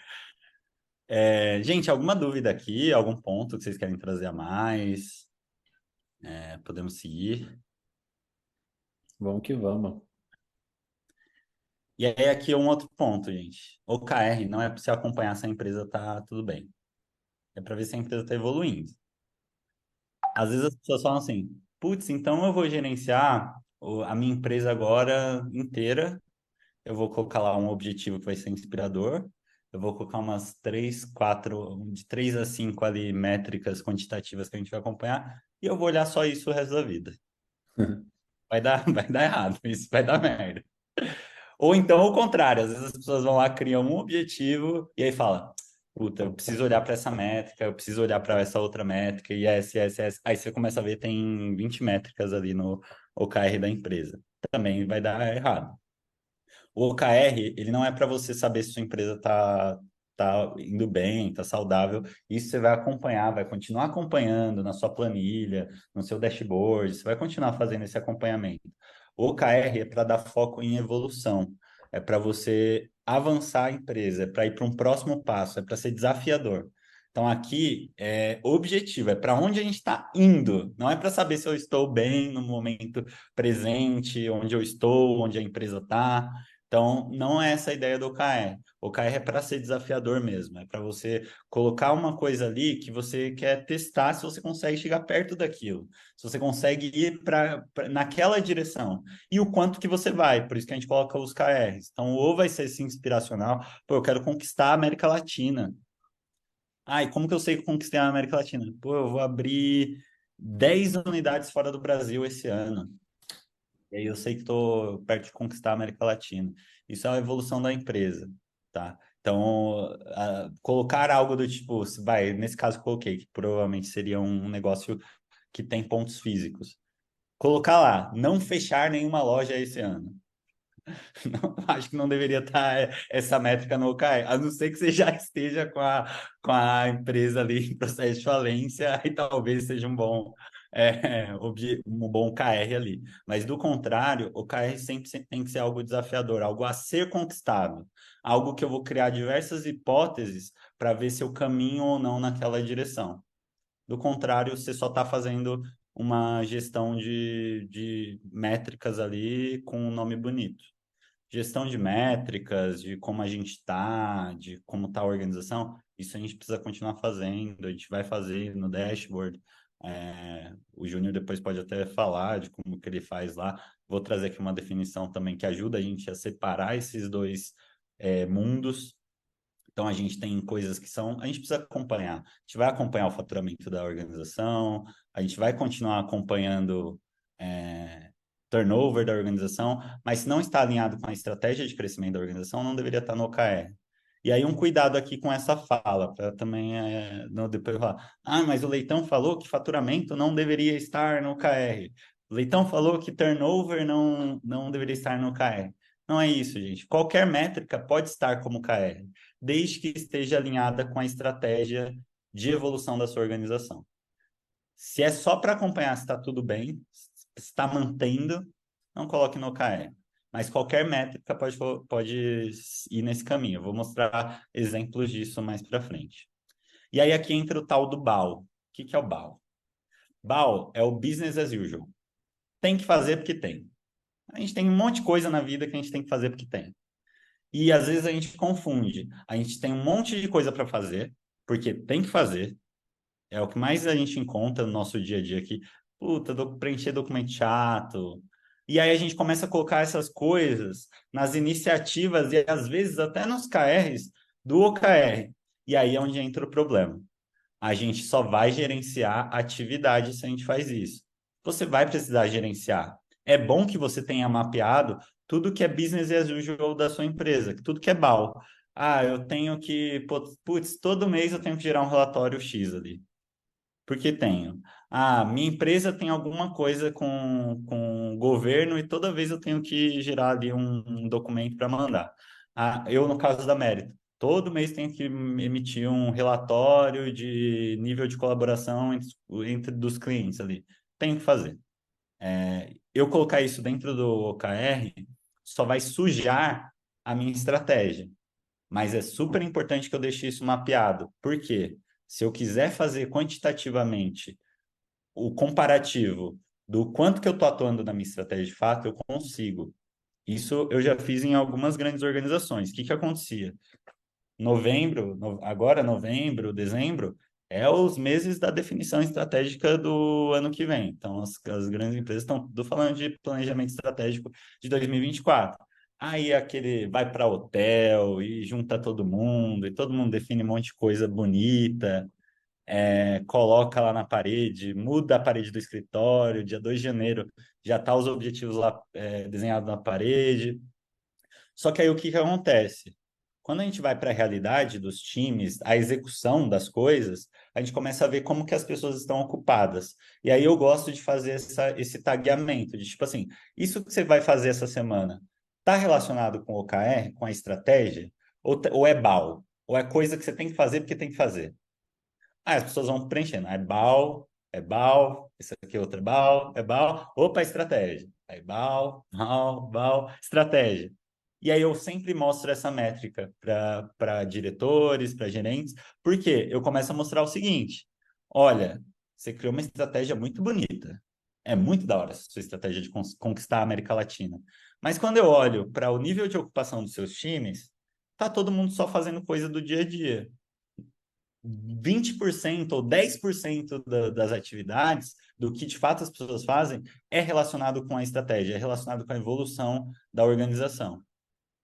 Gente, alguma dúvida aqui? Algum ponto que vocês querem trazer a mais? Podemos seguir. Vamos que vamos. E aí, aqui um outro ponto, gente. OKR não é para você acompanhar se a empresa tá tudo bem. É para ver se a empresa está evoluindo. Às vezes as pessoas falam assim, putz, então eu vou gerenciar a minha empresa agora inteira, eu vou colocar lá um objetivo que vai ser inspirador, eu vou colocar umas três, quatro, de 3 a 5 ali métricas quantitativas que a gente vai acompanhar, e eu vou olhar só isso o resto da vida. Vai dar errado, isso vai dar merda. Ou então o contrário, às vezes as pessoas vão lá, criam um objetivo e aí fala, puta, eu preciso olhar para essa métrica, eu preciso olhar para essa outra métrica, e essa. Aí você começa a ver, tem 20 métricas ali no OKR da empresa. Também vai dar errado. O OKR, ele não é para você saber se sua empresa tá indo bem, tá saudável. Isso você vai acompanhar, vai continuar acompanhando na sua planilha, no seu dashboard, você vai continuar fazendo esse acompanhamento. O OKR é para dar foco em evolução, é para você avançar a empresa, é para ir para um próximo passo, é para ser desafiador. Então aqui é objetivo, é para onde a gente está indo, não é para saber se eu estou bem no momento presente, onde eu estou, onde a empresa está. Então, não é essa a ideia do OKR. O OKR é para ser desafiador mesmo, é para você colocar uma coisa ali que você quer testar se você consegue chegar perto daquilo, se você consegue ir naquela direção e o quanto que você vai. Por isso que a gente coloca os KRs. Então, ou vai ser esse inspiracional, pô, eu quero conquistar a América Latina. Ah, e como que eu sei que conquistei a América Latina? Pô, eu vou abrir 10 unidades fora do Brasil esse ano. E aí eu sei que estou perto de conquistar a América Latina. Isso é a evolução da empresa, tá? Então, colocar algo do tipo, nesse caso eu coloquei, que provavelmente seria um negócio que tem pontos físicos. Colocar lá, não fechar nenhuma loja esse ano. Não, acho que não deveria estar essa métrica no OKR, a não ser que você já esteja com a empresa ali em processo de falência, aí talvez seja um bom KR ali. Mas do contrário, o KR sempre tem que ser algo desafiador, algo a ser conquistado, algo que eu vou criar diversas hipóteses para ver se eu caminho ou não naquela direção. Do contrário, você só está fazendo uma gestão de métricas ali com um nome bonito. Gestão de métricas, de como a gente está, de como está a organização, isso a gente precisa continuar fazendo, a gente vai fazer no dashboard. O Júnior depois pode até falar de como que ele faz lá. Vou trazer aqui uma definição também que ajuda a gente a separar esses dois mundos. Então, a gente tem coisas que a gente precisa acompanhar. A gente vai acompanhar o faturamento da organização, a gente vai continuar acompanhando turnover da organização, mas se não está alinhado com a estratégia de crescimento da organização, não deveria estar no OKR. E aí, um cuidado aqui com essa fala, para também não depois falar, mas o Leitão falou que faturamento não deveria estar no OKR. O Leitão falou que turnover não deveria estar no OKR. Não é isso, gente. Qualquer métrica pode estar como OKR desde que esteja alinhada com a estratégia de evolução da sua organização. Se é só para acompanhar se está tudo bem, se está mantendo, não coloque no OKR. Mas qualquer métrica pode ir nesse caminho. Eu vou mostrar exemplos disso mais para frente. E aí aqui entra o tal do BAL. O que é o BAL? BAL é o business as usual. Tem que fazer porque tem. A gente tem um monte de coisa na vida que a gente tem que fazer porque tem. E às vezes a gente confunde. A gente tem um monte de coisa para fazer, porque tem que fazer. É o que mais a gente encontra no nosso dia a dia aqui. Puta, preencher documento chato. E aí a gente começa a colocar essas coisas nas iniciativas e às vezes até nos KRs do OKR. E aí é onde entra o problema. A gente só vai gerenciar atividade se a gente faz isso. Você vai precisar gerenciar. É bom que você tenha mapeado tudo que é business as usual da sua empresa, tudo que é BAU. Eu tenho que, putz, todo mês eu tenho que gerar um relatório X ali. Porque tenho. Minha empresa tem alguma coisa com o governo e toda vez eu tenho que gerar ali um documento para mandar. Eu, no caso da Mérito, todo mês tenho que emitir um relatório de nível de colaboração entre dos clientes ali. Tenho que fazer. Eu colocar isso dentro do OKR só vai sujar a minha estratégia. Mas é super importante que eu deixe isso mapeado. Por quê? Se eu quiser fazer quantitativamente o comparativo do quanto que eu estou atuando na minha estratégia de fato, eu consigo. Isso eu já fiz em algumas grandes organizações. O que que acontecia? Agora novembro, dezembro, é os meses da definição estratégica do ano que vem. Então, as grandes empresas estão tudo falando de planejamento estratégico de 2024. Aí aquele vai para hotel e junta todo mundo, e todo mundo define um monte de coisa bonita, coloca lá na parede, muda a parede do escritório, dia 2 de janeiro já tá os objetivos lá desenhados na parede. Só que aí o que que acontece? Quando a gente vai para a realidade dos times, a execução das coisas, a gente começa a ver como que as pessoas estão ocupadas. E aí eu gosto de fazer esse tagueamento, de tipo assim, isso que você vai fazer essa semana, está relacionado com o OKR, com a estratégia? Ou é BAU? Ou é coisa que você tem que fazer porque tem que fazer? As pessoas vão preenchendo. É BAU, isso aqui é outra é BAU. Opa, estratégia. Aí BAU, estratégia. E aí eu sempre mostro essa métrica para diretores, para gerentes, porque eu começo a mostrar o seguinte: olha, você criou uma estratégia muito bonita. É muito da hora essa sua estratégia de conquistar a América Latina. Mas quando eu olho para o nível de ocupação dos seus times, tá todo mundo só fazendo coisa do dia a dia. 20% ou 10% das atividades, do que de fato as pessoas fazem, é relacionado com a estratégia, é relacionado com a evolução da organização.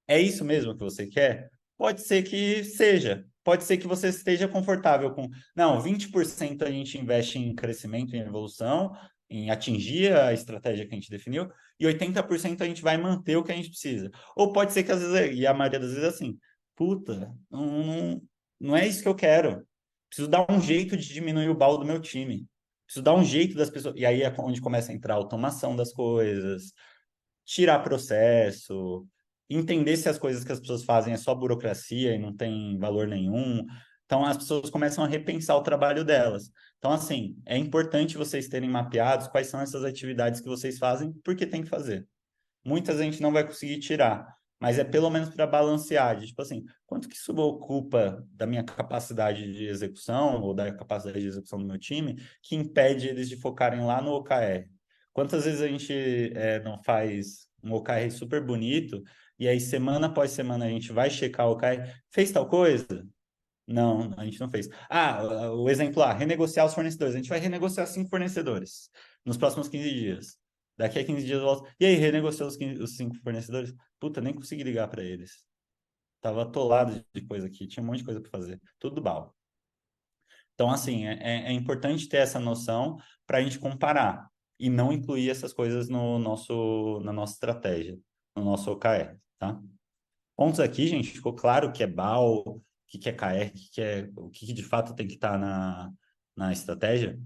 É isso mesmo que você quer? Pode ser que seja. Pode ser que você esteja confortável com. Não, 20% a gente investe em crescimento, em evolução, em atingir a estratégia que a gente definiu, e 80% a gente vai manter o que a gente precisa. Ou pode ser que às vezes, e a maioria das vezes é assim, puta, não é isso que eu quero. Preciso dar um jeito de diminuir o BAU do meu time. Preciso dar um jeito das pessoas. E aí é onde começa a entrar a automação das coisas, tirar processo, entender se as coisas que as pessoas fazem é só burocracia e não tem valor nenhum. Então, as pessoas começam a repensar o trabalho delas. Então, assim, é importante vocês terem mapeados quais são essas atividades que vocês fazem, porque tem que fazer. Muitas a gente não vai conseguir tirar, mas é pelo menos para balancear, tipo assim, quanto que isso ocupa da minha capacidade de execução ou da capacidade de execução do meu time que impede eles de focarem lá no OKR? Quantas vezes a gente não faz um OKR super bonito e aí semana após semana a gente vai checar o OKR, fez tal coisa? Não, a gente não fez. O exemplo lá, renegociar os fornecedores. A gente vai renegociar 5 fornecedores nos próximos 15 dias. Daqui a 15 dias eu volto. E aí, renegociou os 5 fornecedores? Puta, nem consegui ligar para eles. Tava atolado de coisa aqui, tinha um monte de coisa para fazer. Tudo bal. Então, assim, é importante ter essa noção para a gente comparar e não incluir essas coisas na nossa estratégia, no nosso OKR, tá? Pontos aqui, gente, ficou claro que é BAL, o que é KR, o que de fato tem que estar na estratégia?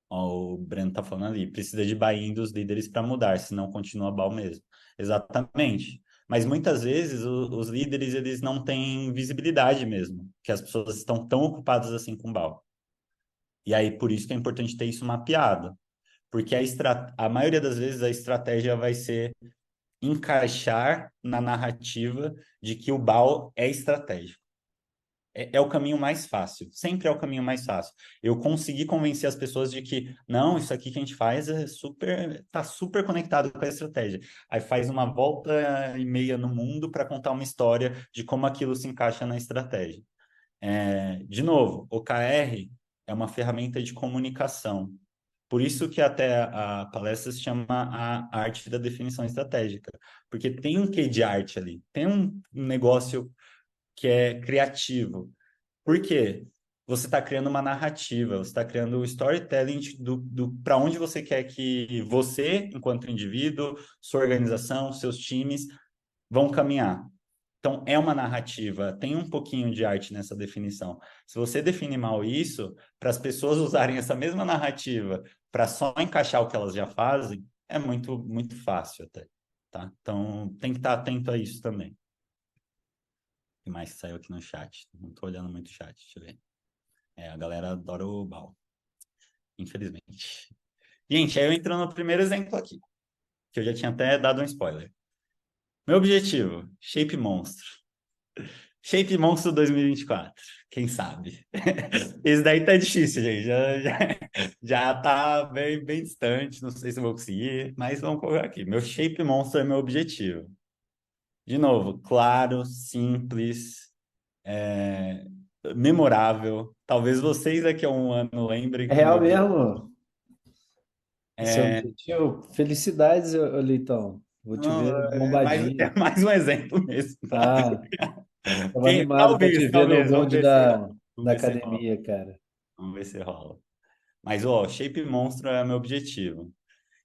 Ó, o Breno tá falando ali, precisa de buy-in dos líderes para mudar, senão continua BAL mesmo. Exatamente. Mas muitas vezes os líderes eles não têm visibilidade mesmo, que as pessoas estão tão ocupadas assim com BAL. E aí por isso que é importante ter isso mapeado, porque a maioria das vezes a estratégia vai ser encaixar na narrativa de que o BAL é estratégico. É o caminho mais fácil, sempre é o caminho mais fácil. Eu consegui convencer as pessoas de que, não, isso aqui que a gente faz tá super conectado com a estratégia. Aí faz uma volta e meia no mundo para contar uma história de como aquilo se encaixa na estratégia. De novo, OKR é uma ferramenta de comunicação. Por isso que até a palestra se chama a arte da definição estratégica, porque tem um quê de arte ali, tem um negócio que é criativo. Por quê? Você está criando uma narrativa, você está criando o storytelling para onde você quer que você, enquanto indivíduo, sua organização, seus times vão caminhar. Então, é uma narrativa, tem um pouquinho de arte nessa definição. Se você definir mal isso, para as pessoas usarem essa mesma narrativa para só encaixar o que elas já fazem, é muito, muito fácil até, tá? Então, tem que estar atento a isso também. O que mais que saiu aqui no chat? Não estou olhando muito o chat, deixa eu ver. A galera adora o Bal, infelizmente. Gente, aí eu entro no primeiro exemplo aqui, que eu já tinha até dado um spoiler. Meu objetivo, Shape Monstro. Shape Monstro 2024, quem sabe? Esse daí tá difícil, gente. Já tá bem, bem distante, não sei se eu vou conseguir, mas vamos colocar aqui. Meu Shape Monstro é meu objetivo. De novo, claro, simples, memorável. Talvez vocês daqui a um ano lembrem É que o meu real objetivo mesmo? Esse é o objetivo? Felicidades, Leitão. Vou te ver é bombadinho. mais um exemplo mesmo, tá? Ah, tava animado para te ver no Talvez, vamos bonde ver se rola. Vamos da ver se rola. academia, cara. Vamos ver se rola. Mas, ó, Shape Monstro é meu objetivo.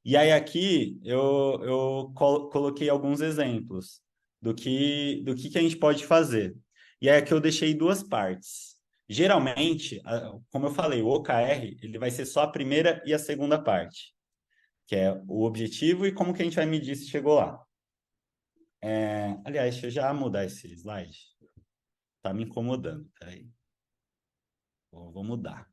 E aí aqui eu coloquei alguns exemplos do que a gente pode fazer. E aí aqui eu deixei duas partes. Geralmente, como eu falei, o OKR, ele vai ser só a primeira e a segunda parte, que é o objetivo e como que a gente vai medir se chegou lá. Aliás, deixa eu já mudar esse slide. Tá me incomodando. Peraí. Vou mudar.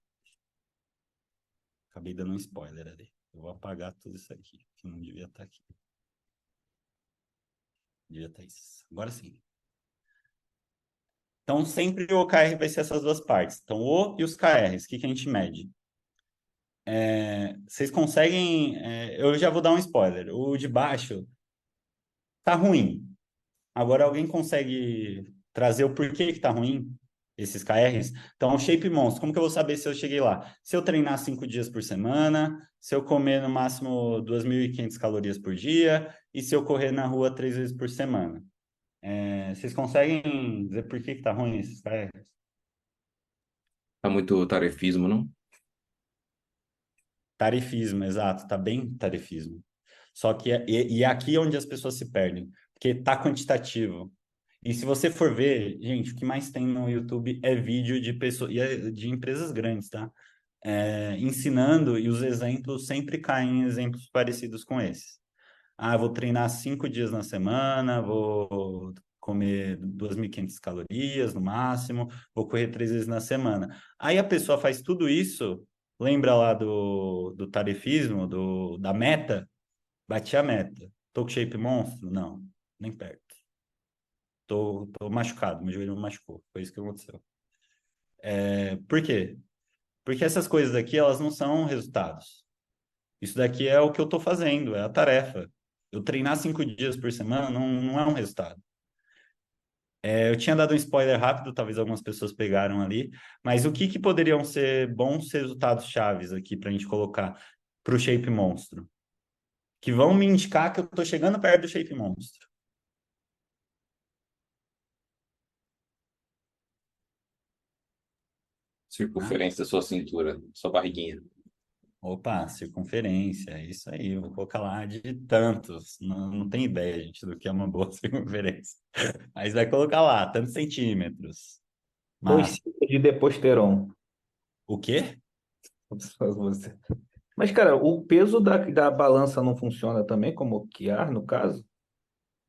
Acabei dando um spoiler ali. Eu vou apagar tudo isso aqui, que não devia estar aqui. Devia estar isso. Agora sim. Então, sempre o OKR vai ser essas duas partes. Então, o e os KRs. O que a gente mede? Vocês conseguem... eu já vou dar um spoiler. O de baixo tá ruim. Agora, alguém consegue trazer o porquê que tá ruim? Esses KRs? Então, o Shape Monstro, como que eu vou saber se eu cheguei lá? Se eu treinar 5 dias por semana, se eu comer no máximo 2.500 calorias por dia e se eu correr na rua 3 vezes por semana. Vocês conseguem dizer por que tá ruim esses KRs? Tá muito tarefismo, não? Tarefismo, exato, tá bem tarefismo. Só que e é aqui onde as pessoas se perdem, porque tá quantitativo. E se você for ver, gente, o que mais tem no YouTube é vídeo de pessoas, de empresas grandes, tá? Ensinando, e os exemplos sempre caem em exemplos parecidos com esses. Ah, eu vou treinar 5 dias na semana, vou comer 2.500 calorias no máximo, vou correr 3 vezes na semana. Aí a pessoa faz tudo isso, lembra lá do tarefismo, da meta? Bati a meta. Tô com shape monstro? Não, nem perto. Tô machucado, meu joelho me machucou. Foi isso que aconteceu. Por quê? Porque essas coisas aqui, elas não são resultados. Isso daqui é o que eu tô fazendo, é a tarefa. Eu treinar 5 dias por semana não é um resultado. Eu tinha dado um spoiler rápido, talvez algumas pessoas pegaram ali, mas o que poderiam ser bons resultados chaves aqui para a gente colocar para o shape monstro? Que vão me indicar que eu estou chegando perto do shape monstro. Ah, Circunferência da sua cintura, sua barriguinha. opa, circunferência, é isso aí, eu vou colocar lá de tantos. Não tem ideia, gente, do que é uma boa circunferência. Mas vai colocar lá, tantos centímetros. 2 Mas, ciclos de Deposteron. o quê? Só você. Mas, cara, o peso da balança não funciona também como QR, no caso?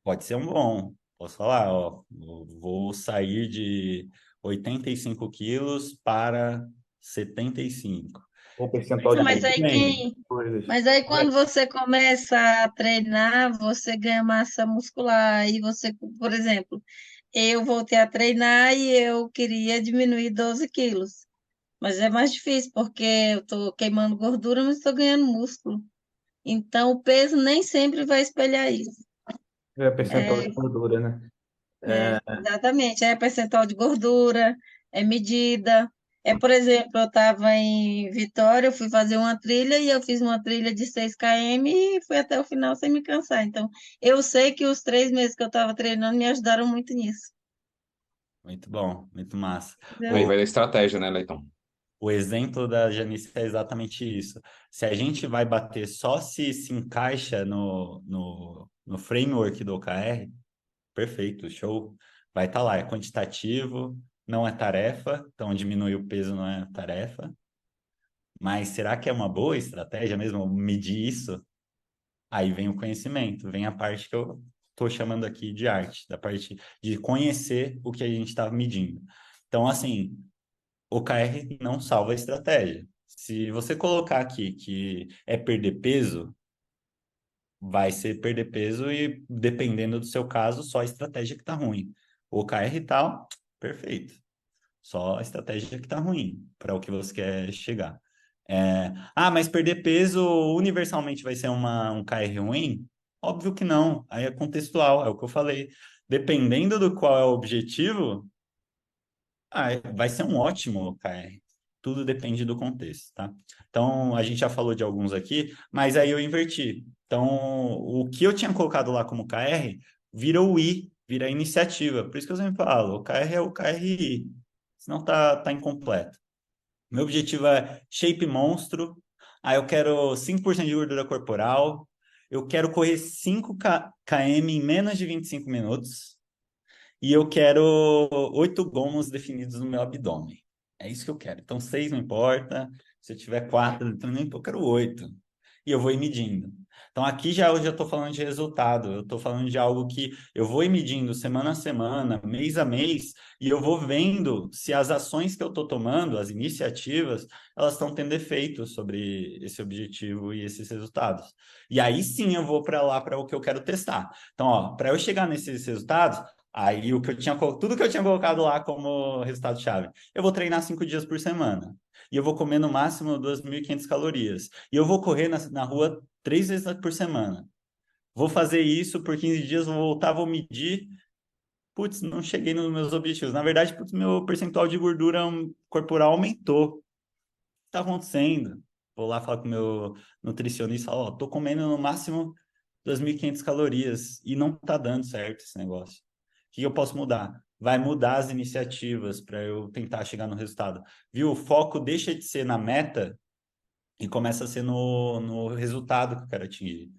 Pode ser um bom. Posso falar, ó, eu vou sair de 85 quilos para 75. Ou percentual Não, de mas Aí aí depende. coisas. mas aí quando você começa a treinar, você ganha massa muscular. E você, por exemplo, eu voltei a treinar e eu queria diminuir 12 quilos. Mas é mais difícil, porque eu estou queimando gordura, mas estou ganhando músculo. Então, o peso nem sempre vai espelhar isso. É percentual de É, gordura, né? exatamente. É percentual de gordura, é medida. Por exemplo, eu estava em Vitória, eu fui fazer uma trilha e eu fiz uma trilha de 6 km e fui até o final sem me cansar. Então, eu sei que os 3 meses que eu estava treinando me ajudaram muito nisso. Muito bom, muito massa. Aí Entendeu? vai da estratégia, né, Leitão? O exemplo da Janice é exatamente isso. Se a gente vai bater só se encaixa no framework do OKR, perfeito, show. Vai estar lá, é quantitativo, não é tarefa, então diminuir o peso não é tarefa. Mas será que é uma boa estratégia mesmo medir isso? Aí vem o conhecimento, vem a parte que eu estou chamando aqui de arte, da parte de conhecer o que a gente está medindo. Então, assim, OKR não salva a estratégia. Se você colocar aqui que é perder peso, vai ser perder peso e, dependendo do seu caso, só a estratégia que está ruim. O OKR e tal, perfeito. Só a estratégia que está ruim para o que você quer chegar. Mas perder peso universalmente vai ser um KR ruim? Óbvio que não. Aí é contextual, é o que eu falei. Dependendo do qual é o objetivo, vai ser um ótimo KR. Tudo depende do contexto, tá? Então, a gente já falou de alguns aqui, mas aí eu inverti. Então, o que eu tinha colocado lá como KR vira o I, vira iniciativa. Por isso que eu sempre falo, o KR é o KRI, senão tá incompleto. Meu objetivo é shape monstro. Aí eu quero 5% de gordura corporal. Eu quero correr 5 km em menos de 25 minutos. E eu quero 8 gomos definidos no meu abdômen. É isso que eu quero. Então, 6 não importa. Se eu tiver 4, então nem eu quero 8. E eu vou ir medindo. Então, aqui já eu já estou falando de resultado. Eu estou falando de algo que eu vou ir medindo semana a semana, mês a mês, e eu vou vendo se as ações que eu estou tomando, as iniciativas, elas estão tendo efeito sobre esse objetivo e esses resultados. E aí sim eu vou para lá para o que eu quero testar. Então, ó, para eu chegar nesses resultados, aí tudo que eu tinha colocado lá como resultado-chave, eu vou treinar 5 dias por semana. E eu vou comer no máximo 2.500 calorias. E eu vou correr na rua 3 vezes por semana. Vou fazer isso por 15 dias, vou voltar, vou medir. Putz, não cheguei nos meus objetivos. Na verdade, putz, meu percentual de gordura corporal aumentou. O que está acontecendo? Vou lá falar com o meu nutricionista, ó, tô comendo no máximo 2.500 calorias e não tá dando certo esse negócio. O que eu posso mudar? Vai mudar as iniciativas para eu tentar chegar no resultado. Viu? O foco deixa de ser na meta e começa a ser no resultado que eu quero atingir.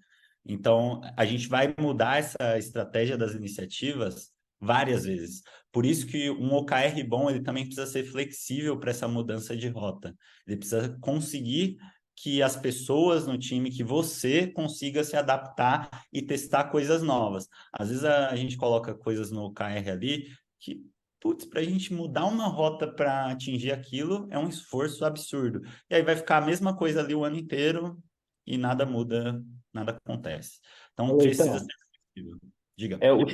Então, a gente vai mudar essa estratégia das iniciativas várias vezes. Por isso que um OKR bom, ele também precisa ser flexível para essa mudança de rota. Ele precisa conseguir que as pessoas no time, que você consiga se adaptar e testar coisas novas. Às vezes a gente coloca coisas no OKR ali que, putz, para a gente mudar uma rota para atingir aquilo é um esforço absurdo. E aí vai ficar a mesma coisa ali o ano inteiro e nada muda, nada acontece. Então Olha, precisa ser então, flexível. Diga. é o,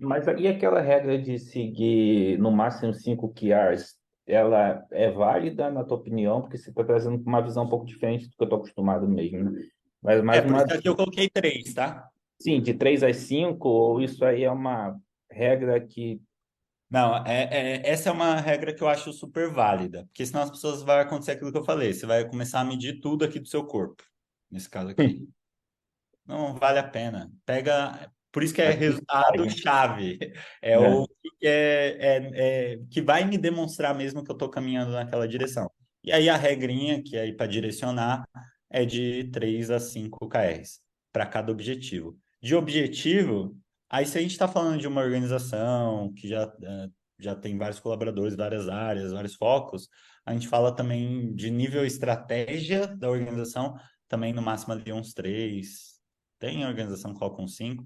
mas e aquela regra de seguir no máximo 5 QRs, ela é válida na tua opinião? Porque você está trazendo uma visão um pouco diferente do que eu estou acostumado mesmo, né? Mas É, mais por uma, isso que aqui eu coloquei 3, tá? sim, de 3 às 5, ou isso aí é uma regra que... Não, essa é uma regra que eu acho super válida, porque senão as pessoas vai acontecer aquilo que eu falei, você vai começar a medir tudo aqui do seu corpo, nesse caso aqui. Não vale a pena. Pega. Por isso que é Aqui faz, resultado-chave. É né? o que que vai me demonstrar mesmo que eu estou caminhando naquela direção. E aí a regrinha, que é aí para direcionar, é de 3 a 5 KRs para cada objetivo. De objetivo, aí se a gente está falando de uma organização que já tem vários colaboradores, várias áreas, vários focos, a gente fala também de nível estratégia da organização, também no máximo ali uns 3. Tem organização que coloca uns 5,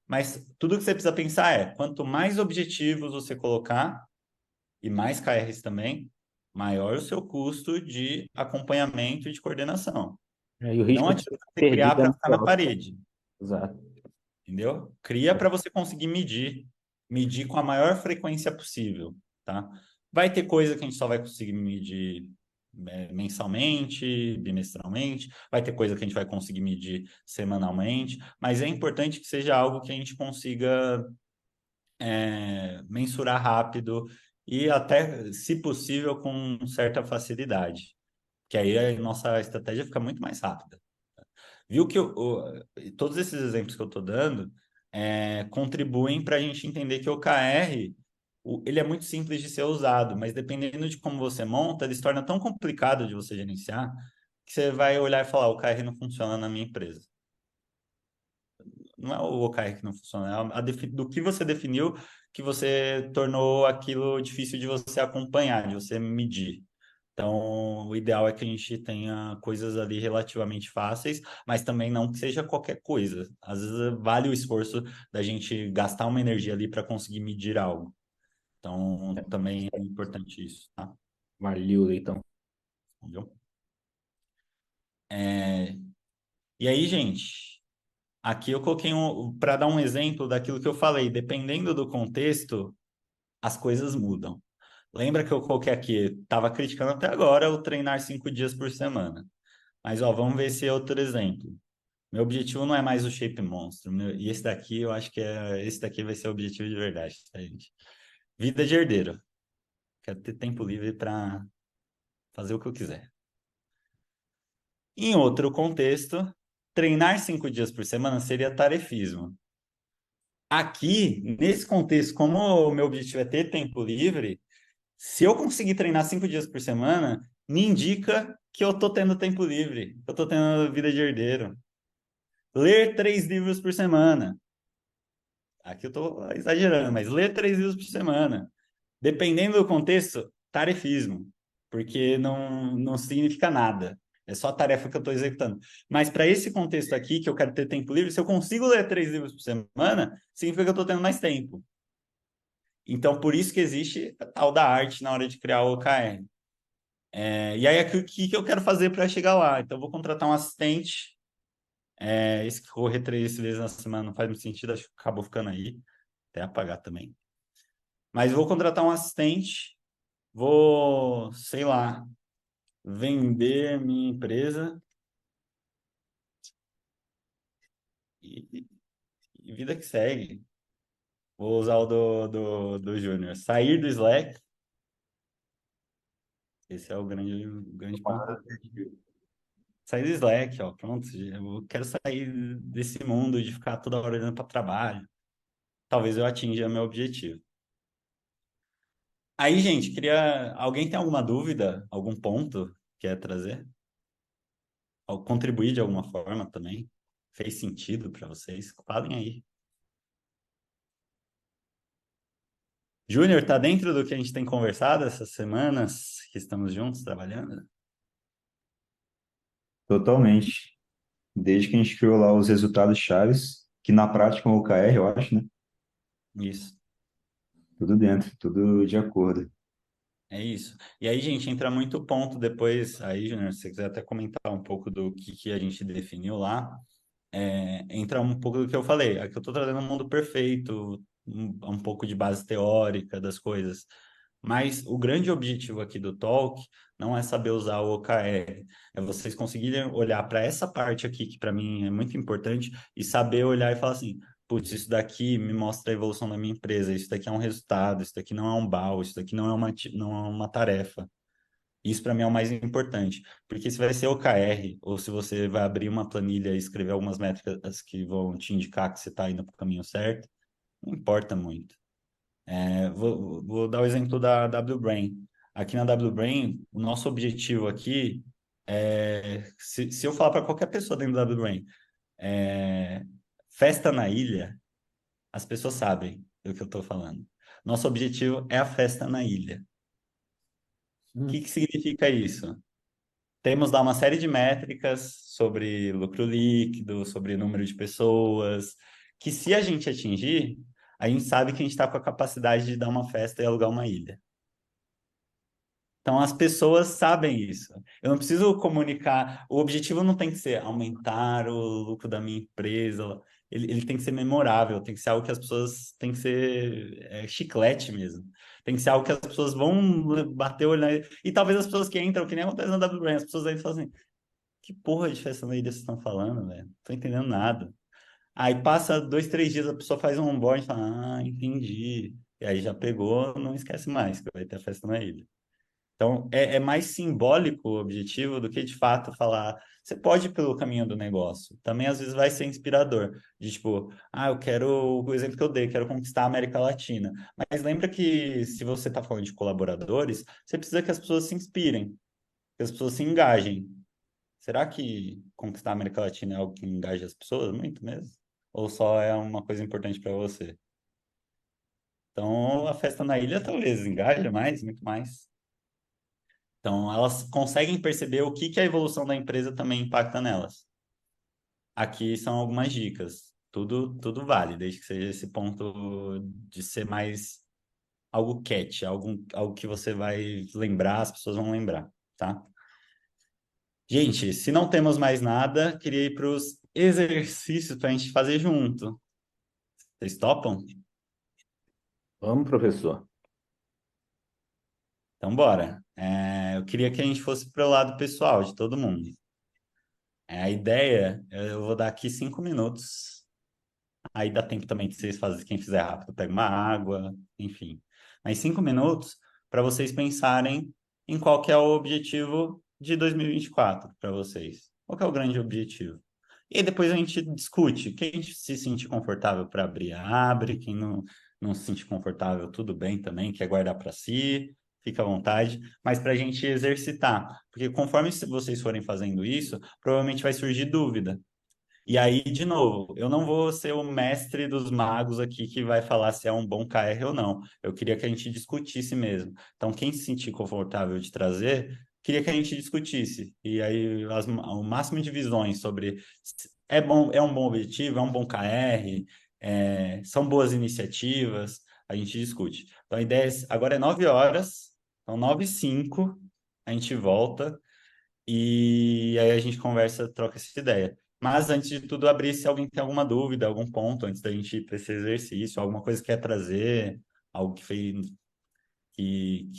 mas tudo que você precisa pensar é, quanto mais objetivos você colocar, e mais KRs também, maior o seu custo de acompanhamento e de coordenação. E o Não risco de adianta ser você criar perdido é para muito ficar na alto. parede, Exato. entendeu? Cria para você conseguir medir com a maior frequência possível, tá? Vai ter coisa que a gente só vai conseguir medir mensalmente, bimestralmente, vai ter coisa que a gente vai conseguir medir semanalmente, mas é importante que seja algo que a gente consiga mensurar rápido e até, se possível, com certa facilidade, que aí a nossa estratégia fica muito mais rápida. Viu que todos esses exemplos que eu estou dando contribuem para a gente entender que o OKR ele é muito simples de ser usado, mas dependendo de como você monta, ele se torna tão complicado de você gerenciar que você vai olhar e falar: o OKR não funciona na minha empresa. Não é o OKR que não funciona, é do que você definiu que você tornou aquilo difícil de você acompanhar, de você medir. Então, o ideal é que a gente tenha coisas ali relativamente fáceis, mas também não que seja qualquer coisa. Às vezes vale o esforço da gente gastar uma energia ali para conseguir medir algo. Então, também é importante isso, tá? Valeu, Leitão. Entendeu? É, E aí, gente, aqui eu coloquei para dar um exemplo daquilo que eu falei. Dependendo do contexto, as coisas mudam. Lembra que eu coloquei aqui, estava criticando até agora o treinar 5 dias por semana. Mas, ó, vamos ver esse outro exemplo. Meu objetivo não é mais o Shape Monstro. E esse daqui, eu acho que esse daqui vai ser o objetivo de verdade, tá, gente? Vida de herdeiro. Quero ter tempo livre para fazer o que eu quiser. Em outro contexto, treinar 5 dias por semana seria tarefismo. Aqui, nesse contexto, como o meu objetivo é ter tempo livre, se eu conseguir treinar 5 dias por semana, me indica que eu tô tendo tempo livre, que eu tô tendo vida de herdeiro. Ler 3 livros por semana. Aqui eu tô exagerando, mas ler 3 livros por semana. Dependendo do contexto, tarefismo, porque não significa nada. É só a tarefa que eu estou executando. Mas para esse contexto aqui, que eu quero ter tempo livre, se eu consigo ler 3 livros por semana, significa que eu estou tendo mais tempo. Então, por isso que existe a tal da arte na hora de criar o OKR. E aí, o que eu quero fazer para chegar lá? Então, eu vou contratar um assistente. Esse que correr 3 vezes na semana não faz muito sentido, acho que acabou ficando aí. Até apagar também. Mas vou contratar um assistente, vou, sei lá, vender minha empresa e, e vida que segue. Vou usar o do Júnior. Sair do Slack, esse é o grande ponto. Sair do Slack, ó, pronto. Eu quero sair desse mundo de ficar toda hora olhando para trabalho. Talvez eu atinja meu objetivo. Aí, gente, alguém tem alguma dúvida, algum ponto que quer trazer? Ou contribuir de alguma forma também? Fez sentido para vocês? Falem aí. Júnior, tá dentro do que a gente tem conversado essas semanas que estamos juntos trabalhando? Totalmente. Desde que a gente criou lá os resultados chaves, que na prática é um OKR, eu acho, né? Isso. Tudo dentro, tudo de acordo. É isso. E aí, gente, entra muito ponto depois. Aí, Júnior, se você quiser até comentar um pouco do que a gente definiu lá, entra um pouco do que eu falei. Aqui eu estou trazendo um mundo perfeito, um pouco de base teórica das coisas. Mas o grande objetivo aqui do Talk não é saber usar o OKR, é vocês conseguirem olhar para essa parte aqui, que para mim é muito importante, e saber olhar e falar assim: putz, isso daqui me mostra a evolução da minha empresa, isso daqui é um resultado, isso daqui não é um BAU, isso daqui não é uma tarefa. Isso para mim é o mais importante, porque se vai ser OKR, ou se você vai abrir uma planilha e escrever algumas métricas que vão te indicar que você está indo para o caminho certo, não importa muito. Vou dar o exemplo da WBrain. Aqui na WBrain, o nosso objetivo aqui se eu falar para qualquer pessoa dentro da WBrain, é, festa na ilha, as pessoas sabem do que eu estou falando. Nosso objetivo é a festa na ilha. O que significa isso? Temos lá uma série de métricas sobre lucro líquido, sobre número de pessoas, que se a gente atingir, a gente sabe que a gente está com a capacidade de dar uma festa e alugar uma ilha. Então, as pessoas sabem isso. Eu não preciso comunicar. O objetivo não tem que ser aumentar o lucro da minha empresa. Ele tem que ser memorável, tem que ser algo que as pessoas. Tem que ser chiclete mesmo. Tem que ser algo que as pessoas vão bater o olho. E talvez as pessoas que entram, que nem acontece na WBrain, as pessoas aí falam assim: que porra de festa na ilha vocês estão falando, velho? Não tô entendendo nada. Aí passa 2, 3 dias, a pessoa faz um onboarding e fala: ah, entendi. E aí já pegou, não esquece mais que vai ter a festa na ilha. Então, é mais simbólico o objetivo do que, de fato, falar. Você pode ir pelo caminho do negócio. Também, às vezes, vai ser inspirador. De tipo, eu quero, o exemplo que eu dei, quero conquistar a América Latina. Mas lembra que, se você está falando de colaboradores, você precisa que as pessoas se inspirem, que as pessoas se engajem. Será que conquistar a América Latina é algo que engaja as pessoas muito mesmo? Ou só é uma coisa importante para você? Então, a festa na ilha talvez engaje mais, muito mais. Então, elas conseguem perceber o que a evolução da empresa também impacta nelas. Aqui são algumas dicas. Tudo vale, desde que seja esse ponto de ser mais algo catch, algo que você vai lembrar, as pessoas vão lembrar, tá? Gente, se não temos mais nada, queria ir para os exercícios para a gente fazer junto. Vocês topam? Vamos, professor. Então, bora. Eu queria que a gente fosse para o lado pessoal de todo mundo. A ideia, eu vou dar aqui 5 minutos. Aí dá tempo também de vocês fazerem, quem fizer rápido, pega uma água, enfim. Mas 5 minutos para vocês pensarem em qual que é o objetivo de 2024 para vocês. Qual que é o grande objetivo? E aí depois a gente discute. Quem se sentir confortável para abrir, abre. Quem não se sentir confortável, tudo bem também, quer guardar para si, fica à vontade. Mas para a gente exercitar. Porque conforme vocês forem fazendo isso, provavelmente vai surgir dúvida. E aí, de novo, eu não vou ser o mestre dos magos aqui que vai falar se é um bom KR ou não. Eu queria que a gente discutisse mesmo. Então, quem se sentir confortável de trazer, queria que a gente discutisse. E aí, o máximo de visões sobre se é bom, é um bom objetivo, é um bom KR, são boas iniciativas, a gente discute. Então, a ideia agora é 9 horas, então 9h05, a gente volta e aí a gente conversa, troca essa ideia. Mas antes de tudo, abrir se alguém tem alguma dúvida, algum ponto antes da gente ir para esse exercício, alguma coisa que quer trazer, algo que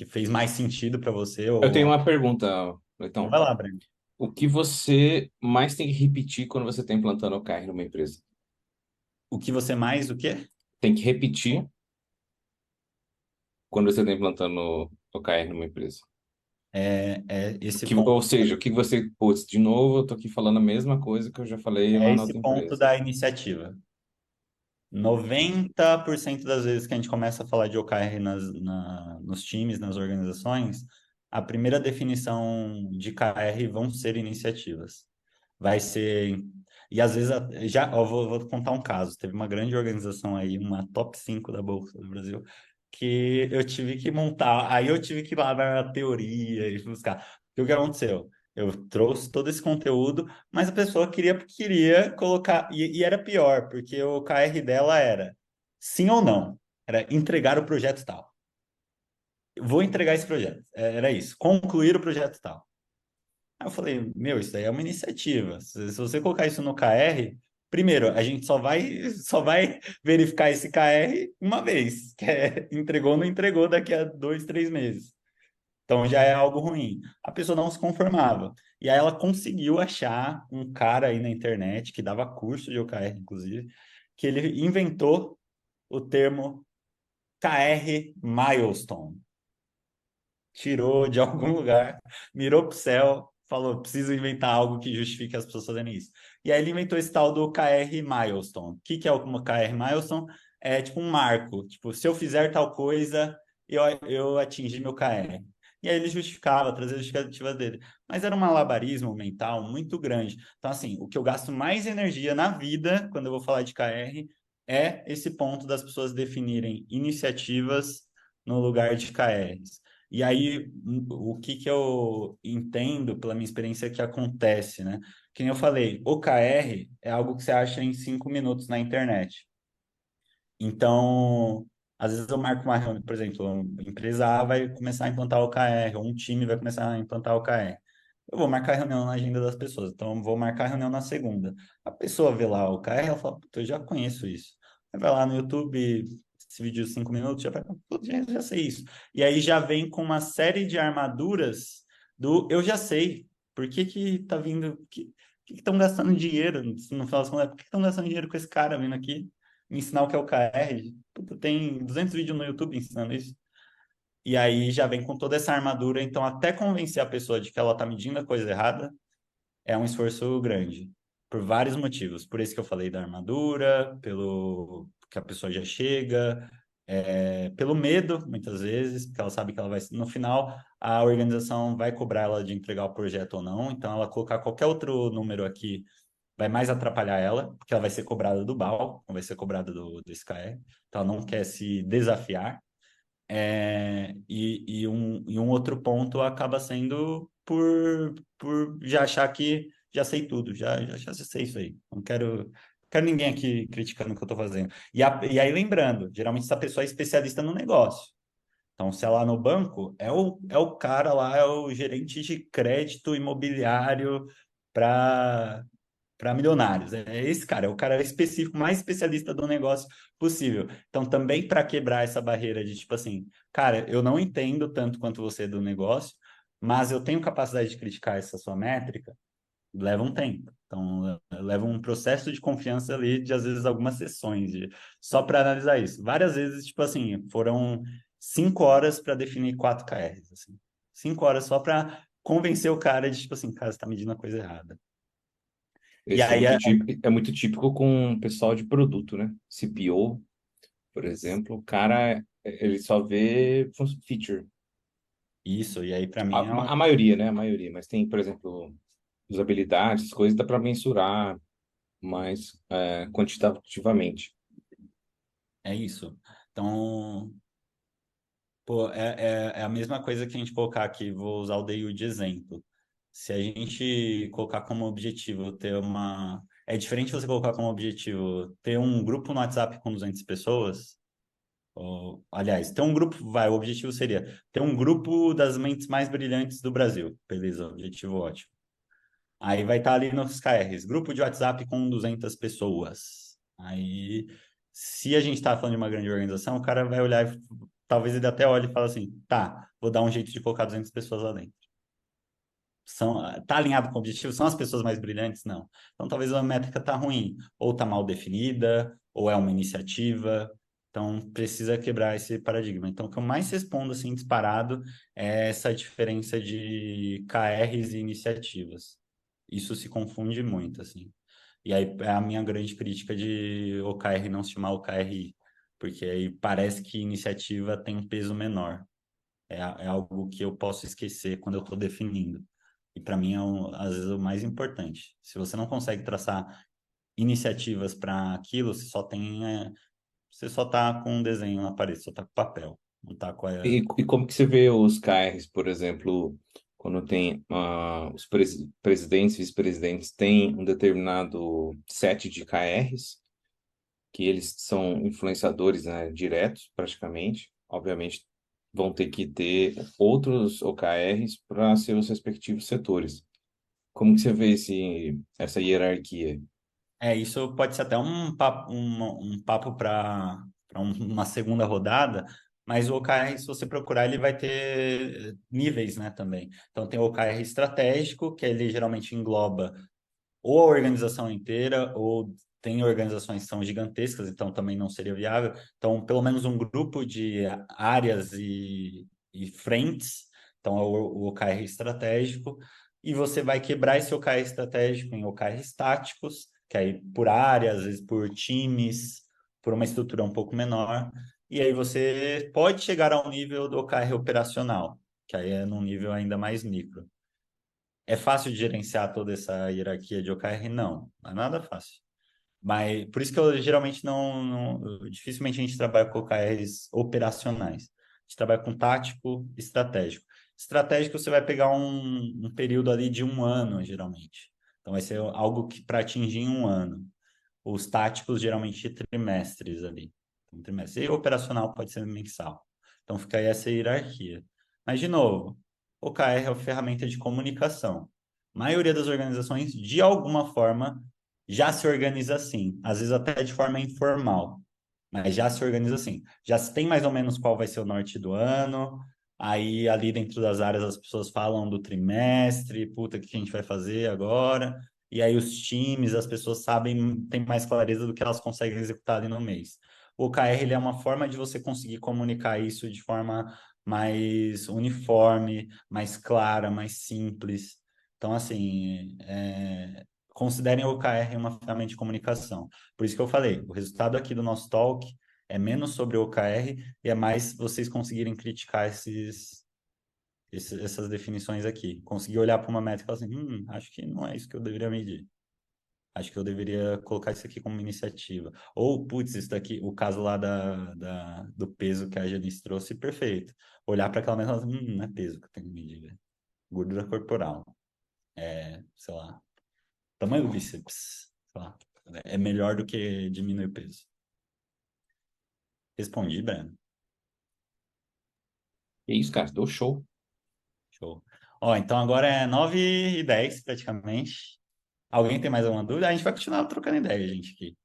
fez mais sentido para você, Eu tenho ou uma pergunta, então então. vai lá, Breno. O que você mais tem que repetir quando você está implantando o OKR numa empresa? O que você mais, o quê? Tem que repetir quando você está implantando o OKR numa empresa. É esse ponto, Ou seja, o que você, putz, de novo, eu tô aqui falando a mesma coisa que eu já falei é lá na esse outra ponto empresa. da iniciativa. 90% das vezes que a gente começa a falar de OKR nos times, nas organizações, a primeira definição de KR vão ser iniciativas. Vai ser E às vezes, já, ó, vou contar um caso. Teve uma grande organização aí, uma top 5 da Bolsa do Brasil, que eu tive que montar. Aí eu tive que ir lá na teoria e buscar. E o que aconteceu? Eu trouxe todo esse conteúdo, mas a pessoa queria colocar. E era pior, porque o KR dela era sim ou não. Era entregar o projeto tal. Vou entregar esse projeto. Era isso. Concluir o projeto tal. Aí eu falei, meu, isso daí é uma iniciativa. Se você colocar isso no KR, primeiro, a gente só vai verificar esse KR uma vez, que é entregou ou não entregou daqui a 2, 3 meses. Então já é algo ruim. A pessoa não se conformava. E aí ela conseguiu achar um cara aí na internet que dava curso de OKR, inclusive, que ele inventou o termo KR Milestone. Tirou de algum lugar, mirou pro céu, falou: preciso inventar algo que justifique as pessoas fazerem isso. E aí ele inventou esse tal do KR Milestone. O que que é o KR Milestone? É tipo um marco. Tipo, se eu fizer tal coisa, eu atingi meu KR. E aí ele justificava, trazia a justificativa dele. Mas era um malabarismo mental muito grande. Então, assim, o que eu gasto mais energia na vida, quando eu vou falar de KR, é esse ponto das pessoas definirem iniciativas no lugar de KRs. E aí, o que que eu entendo pela minha experiência que acontece, né? Que nem eu falei, OKR é algo que você acha em 5 minutos na internet. Então, às vezes eu marco uma reunião, por exemplo, uma empresa A vai começar a implantar OKR, ou um time vai começar a implantar OKR. Eu vou marcar reunião na agenda das pessoas, então eu vou marcar reunião na segunda. A pessoa vê lá o OKR, ela fala: "Puta, eu já conheço isso." Aí vai lá no YouTube, esse vídeo de 5 minutos, já vai: "Puta, já sei isso." E aí já vem com uma série de armaduras do eu já sei. Por que que tá vindo, que estão gastando dinheiro, no final das contas, por que estão gastando dinheiro com esse cara vindo aqui me ensinar o que é o KR? Puta, tem 200 vídeos no YouTube ensinando isso. E aí já vem com toda essa armadura, então até convencer a pessoa de que ela está medindo a coisa errada é um esforço grande, por vários motivos. Por isso que eu falei da armadura, pelo que a pessoa já chega, pelo medo, muitas vezes, porque ela sabe que ela vai, no final, a organização vai cobrar ela de entregar o projeto ou não, então ela colocar qualquer outro número aqui vai mais atrapalhar ela, porque ela vai ser cobrada do BAL, não vai ser cobrada do SKR, então ela não quer se desafiar. E um outro ponto acaba sendo por já achar que já sei tudo, já sei isso aí. Não quero ninguém aqui criticando o que eu estou fazendo. E aí, lembrando, geralmente essa pessoa é especialista no negócio. Então, se é lá no banco, é o cara lá, é o gerente de crédito imobiliário para milionários. É esse cara, é o cara específico, mais especialista do negócio possível. Então, também para quebrar essa barreira de tipo assim, cara, eu não entendo tanto quanto você do negócio, mas eu tenho capacidade de criticar essa sua métrica, leva um tempo. Então, leva um processo de confiança ali, de às vezes algumas sessões, só para analisar isso. Várias vezes, tipo assim, foram 5 horas para definir 4 KRs, assim. 5 horas só para convencer o cara de, tipo assim, cara, você está medindo a coisa errada. E Isso aí, é muito típico com o pessoal de produto, né? CPO, por exemplo, o cara, ele só vê feature. isso, e aí para A, mim é um. a maioria, né? A maioria. Mas tem, por exemplo, usabilidade, coisas dá para mensurar mais quantitativamente. É isso. Então, pô, é a mesma coisa que a gente colocar aqui, vou usar o DAIU de exemplo. Se a gente colocar como objetivo ter uma. É diferente você colocar como objetivo ter um grupo no WhatsApp com 200 pessoas. Aliás, ter um grupo, o objetivo seria ter um grupo das mentes mais brilhantes do Brasil. Beleza, objetivo ótimo. Aí vai estar ali nos KRs, grupo de WhatsApp com 200 pessoas. Aí, se a gente está falando de uma grande organização, o cara vai olhar e talvez ele até olhe e fale assim: tá, vou dar um jeito de colocar 200 pessoas lá dentro. Tá alinhado com o objetivo? São as pessoas mais brilhantes? Não. Então, talvez a métrica tá ruim, ou tá mal definida, ou é uma iniciativa. Então, precisa quebrar esse paradigma. Então, o que eu mais respondo, assim, disparado, é essa diferença de KRs e iniciativas. Isso se confunde muito, assim. E aí, é a minha grande crítica de OKR não se chamar OKRI, porque aí parece que iniciativa tem um peso menor. É algo que eu posso esquecer quando eu estou definindo. E para mim é, às vezes, o mais importante. Se você não consegue traçar iniciativas para aquilo, você só tá com um desenho na parede, só tá com papel, não tá com a... E como que você vê os KRs, por exemplo, quando tem os presidentes, vice-presidentes têm um determinado set de KRs, que eles são influenciadores, né, diretos, praticamente. Obviamente, vão ter que ter outros OKRs para seus respectivos setores. Como que você vê essa hierarquia? Isso pode ser até um papo para uma segunda rodada, mas o OKR, se você procurar, ele vai ter níveis, né, também. Então, tem o OKR estratégico, que ele geralmente engloba ou a organização inteira, ou tem organizações que são gigantescas, então também não seria viável. Então, pelo menos um grupo de áreas e frentes, então é o OKR estratégico, e você vai quebrar esse OKR estratégico em OKRs táticos, que aí por área, às vezes por times, por uma estrutura um pouco menor, e aí você pode chegar ao nível do OKR operacional, que aí é num nível ainda mais micro. É fácil de gerenciar toda essa hierarquia de OKR? Não é nada fácil. Mas por isso que eu geralmente dificilmente a gente trabalha com OKRs operacionais. A gente trabalha com tático, estratégico. Estratégico você vai pegar um período ali de um ano, geralmente. Então vai ser algo que para atingir em um ano. Os táticos geralmente trimestres ali. Um trimestre. E operacional pode ser mensal. Então fica aí essa hierarquia. Mas, de novo, OKR é uma ferramenta de comunicação. A maioria das organizações, de alguma forma, já se organiza assim. Às vezes até de forma informal. Mas já se organiza assim. Já se tem mais ou menos qual vai ser o norte do ano. Aí, ali dentro das áreas, as pessoas falam do trimestre. Puta, o que a gente vai fazer agora? E aí os times, as pessoas sabem, têm mais clareza do que elas conseguem executar ali no mês. O OKR, ele é uma forma de você conseguir comunicar isso de forma mais uniforme, mais clara, mais simples. Então, assim, considerem o OKR uma ferramenta de comunicação. Por isso que eu falei, o resultado aqui do nosso talk é menos sobre o OKR e é mais vocês conseguirem criticar essas definições aqui. Conseguir olhar para uma métrica e falar assim, acho que não é isso que eu deveria medir. Acho que eu deveria colocar isso aqui como iniciativa. Ou, putz, isso daqui, o caso lá do peso que a Janice trouxe, perfeito. Olhar para aquela meta e falar assim, não é peso que eu tenho que medir, velho. Gordura corporal. Sei lá, tamanho do bíceps. Sei lá. É melhor do que diminuir o peso. Respondi, Breno. É isso, cara, deu show. Show. Ó, então agora é 9h10 praticamente. Alguém tem mais alguma dúvida? A gente vai continuar trocando ideia, gente, aqui.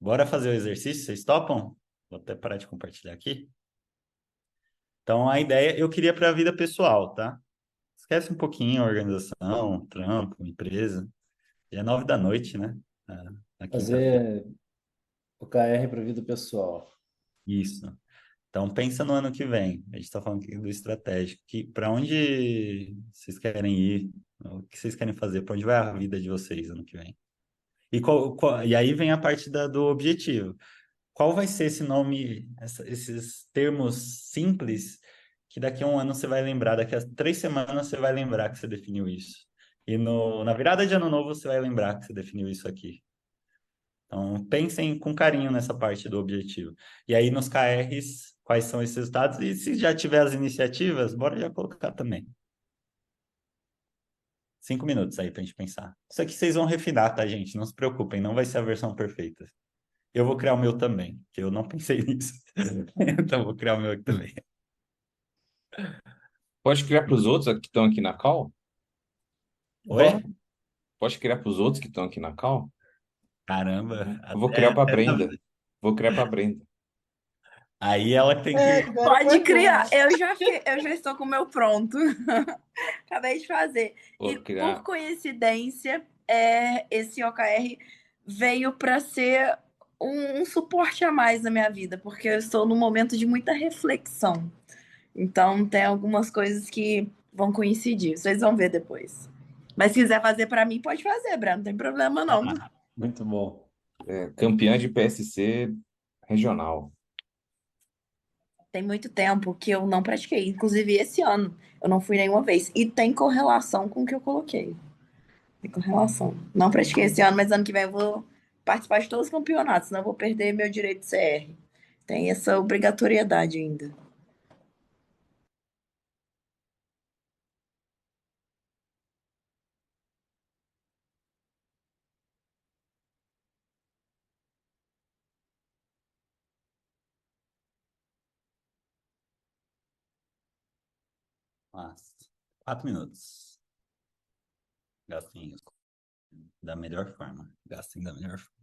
Bora fazer o exercício? Vocês topam? Vou até parar de compartilhar aqui. Então, a ideia, eu queria para a vida pessoal, tá? Esquece um pouquinho a organização, trampo, empresa. Já é 9 da noite, né? Na quinta-feira. Fazer o KR para vida pessoal. Isso. Então, pensa no ano que vem. A gente está falando aqui do estratégico. Para onde vocês querem ir? O que vocês querem fazer? Para onde vai a vida de vocês ano que vem? E aí vem a parte do objetivo. Qual vai ser esse nome, esses termos simples que daqui a um ano você vai lembrar, daqui a 3 semanas você vai lembrar que você definiu isso. E na virada de ano novo você vai lembrar que você definiu isso aqui. Então, pensem com carinho nessa parte do objetivo. E aí, nos KRs, quais são esses resultados? E se já tiver as iniciativas, bora já colocar também. 5 minutos aí para a gente pensar. Isso aqui vocês vão refinar, tá, gente? Não se preocupem, não vai ser a versão perfeita. Eu vou criar o meu também, que eu não pensei nisso. Então, vou criar o meu aqui também. Pode criar para os outros que estão aqui na call? Oi? Pode criar para os outros que estão aqui na call? Caramba. Eu vou criar para a Brenda. Vou criar para a Brenda. Aí ela tem que... Pode criar. Eu já estou com o meu pronto. Acabei de fazer. Vou E criar. por coincidência, esse OKR veio para ser um suporte a mais na minha vida, porque eu estou num momento de muita reflexão. Então, tem algumas coisas que vão coincidir. Vocês vão ver depois. Mas se quiser fazer para mim, pode fazer, Breno. Não tem problema, não. Muito bom. Campeã de PSC regional. Tem muito tempo que eu não pratiquei. Inclusive, esse ano eu não fui nenhuma vez. E tem correlação com o que eu coloquei. com relação. Não pratiquei esse ano, mas ano que vem eu vou participar de todos os campeonatos, senão eu vou perder meu direito de CR. Tem essa obrigatoriedade ainda. Mas, 4 minutos. Gastem da melhor forma. Gastem da melhor forma.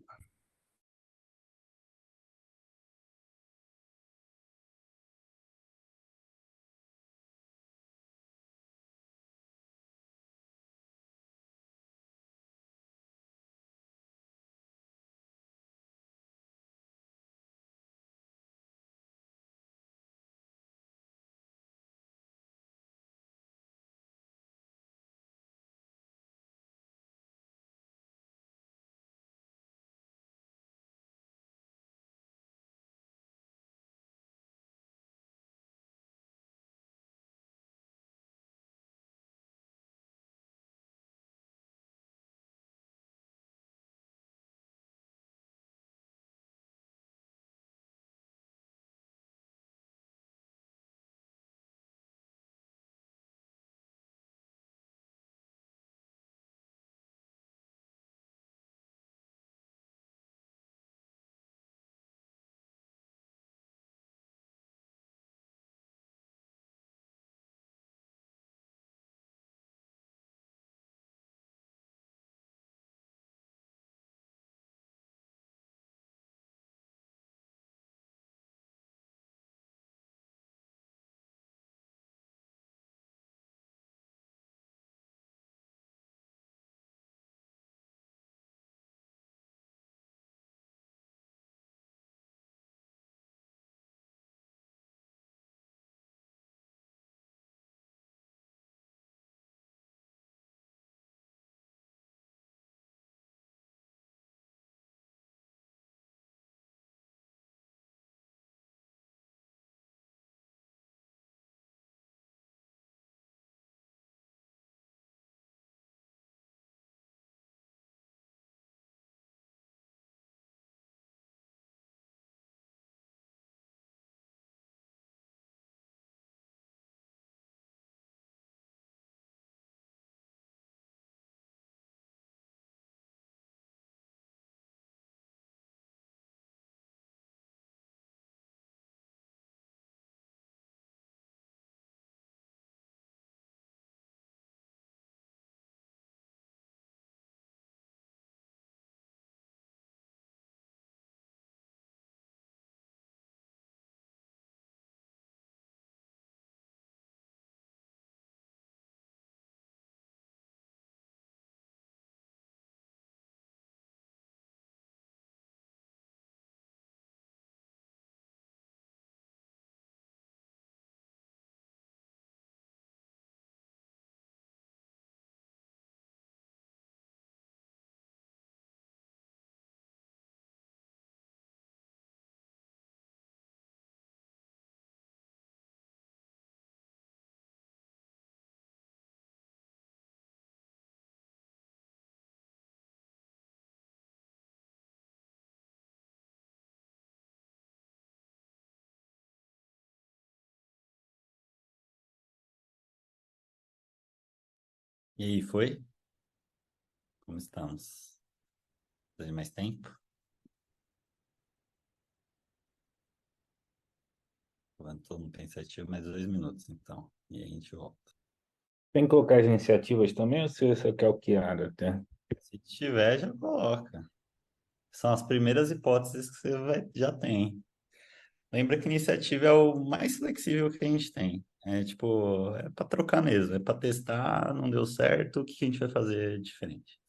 E aí, foi? Como estamos? Precisa de mais tempo? Levantou no pensativo mais 2 minutos, então. E aí a gente volta. Tem que colocar as iniciativas também, ou você quer o que há até? Se tiver, já coloca. São as primeiras hipóteses que já tem. Lembra que iniciativa é o mais flexível que a gente tem. É tipo, é para trocar mesmo, é para testar, não deu certo, o que que a gente vai fazer diferente?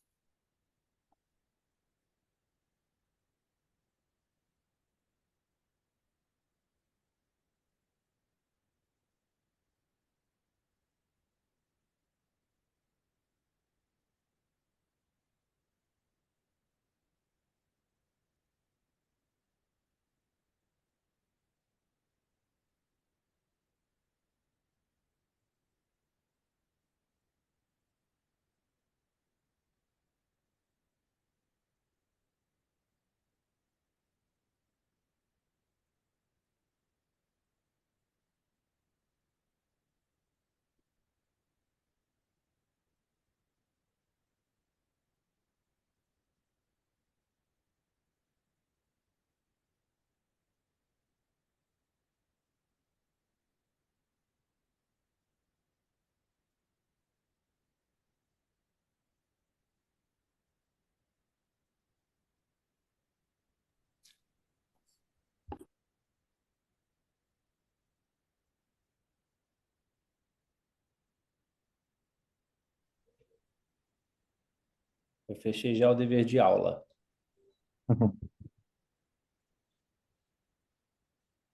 Eu fechei já o dever de aula.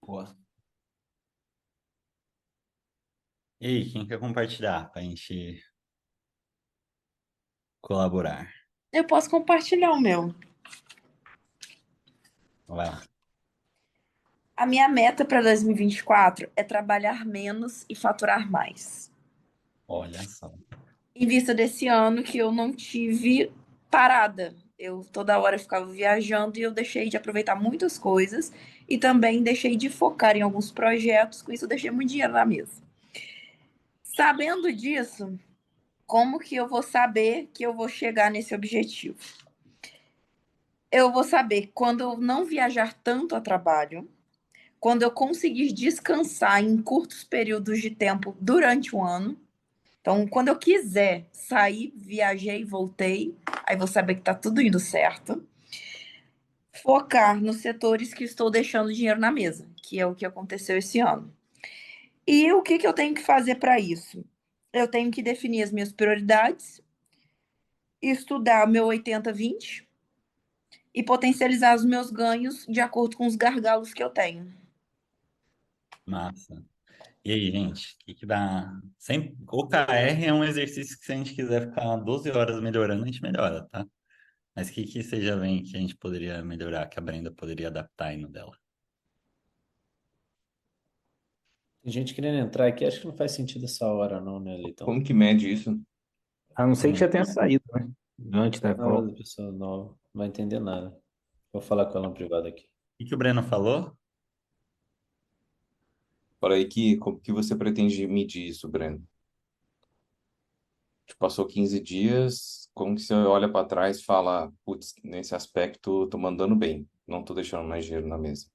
Boa. E aí, quem quer compartilhar para a gente colaborar? Eu posso compartilhar o meu. Vai lá. A minha meta para 2024 é trabalhar menos e faturar mais. Olha só. Em vista desse ano que eu não tive parada. Eu toda hora ficava viajando e eu deixei de aproveitar muitas coisas e também deixei de focar em alguns projetos, com isso eu deixei muito dinheiro na mesa. Sabendo disso, como que eu vou saber que eu vou chegar nesse objetivo? Eu vou saber quando eu não viajar tanto a trabalho, quando eu conseguir descansar em curtos períodos de tempo durante o ano. Então, quando eu quiser sair, viajei, voltei, aí vou saber que tá tudo indo certo. Focar nos setores que estou deixando dinheiro na mesa, que é o que aconteceu esse ano. E o que que eu tenho que fazer para isso? Eu tenho que definir as minhas prioridades, estudar o meu 80/20 e potencializar os meus ganhos de acordo com os gargalos que eu tenho. Massa. E aí, gente, o que que dá? Sempre... OKR é um exercício que se a gente quiser ficar 12 horas melhorando, a gente melhora, tá? Mas o que que você já vem que a gente poderia melhorar, que a Brenda poderia adaptar aí no dela? Tem gente querendo entrar aqui, acho que não faz sentido essa hora, não, né, Leitão? Como que mede isso? A não ser que Não, já tenha saído, né? Antes da não, call. a pessoa não vai entender nada. Vou falar com ela no privado aqui. O que que o Breno falou? Fala aí que, como que você pretende medir isso, Breno? Tipo, passou 15 dias, como que você olha para trás e fala, putz, nesse aspecto tô mandando bem, não tô deixando mais dinheiro na mesa.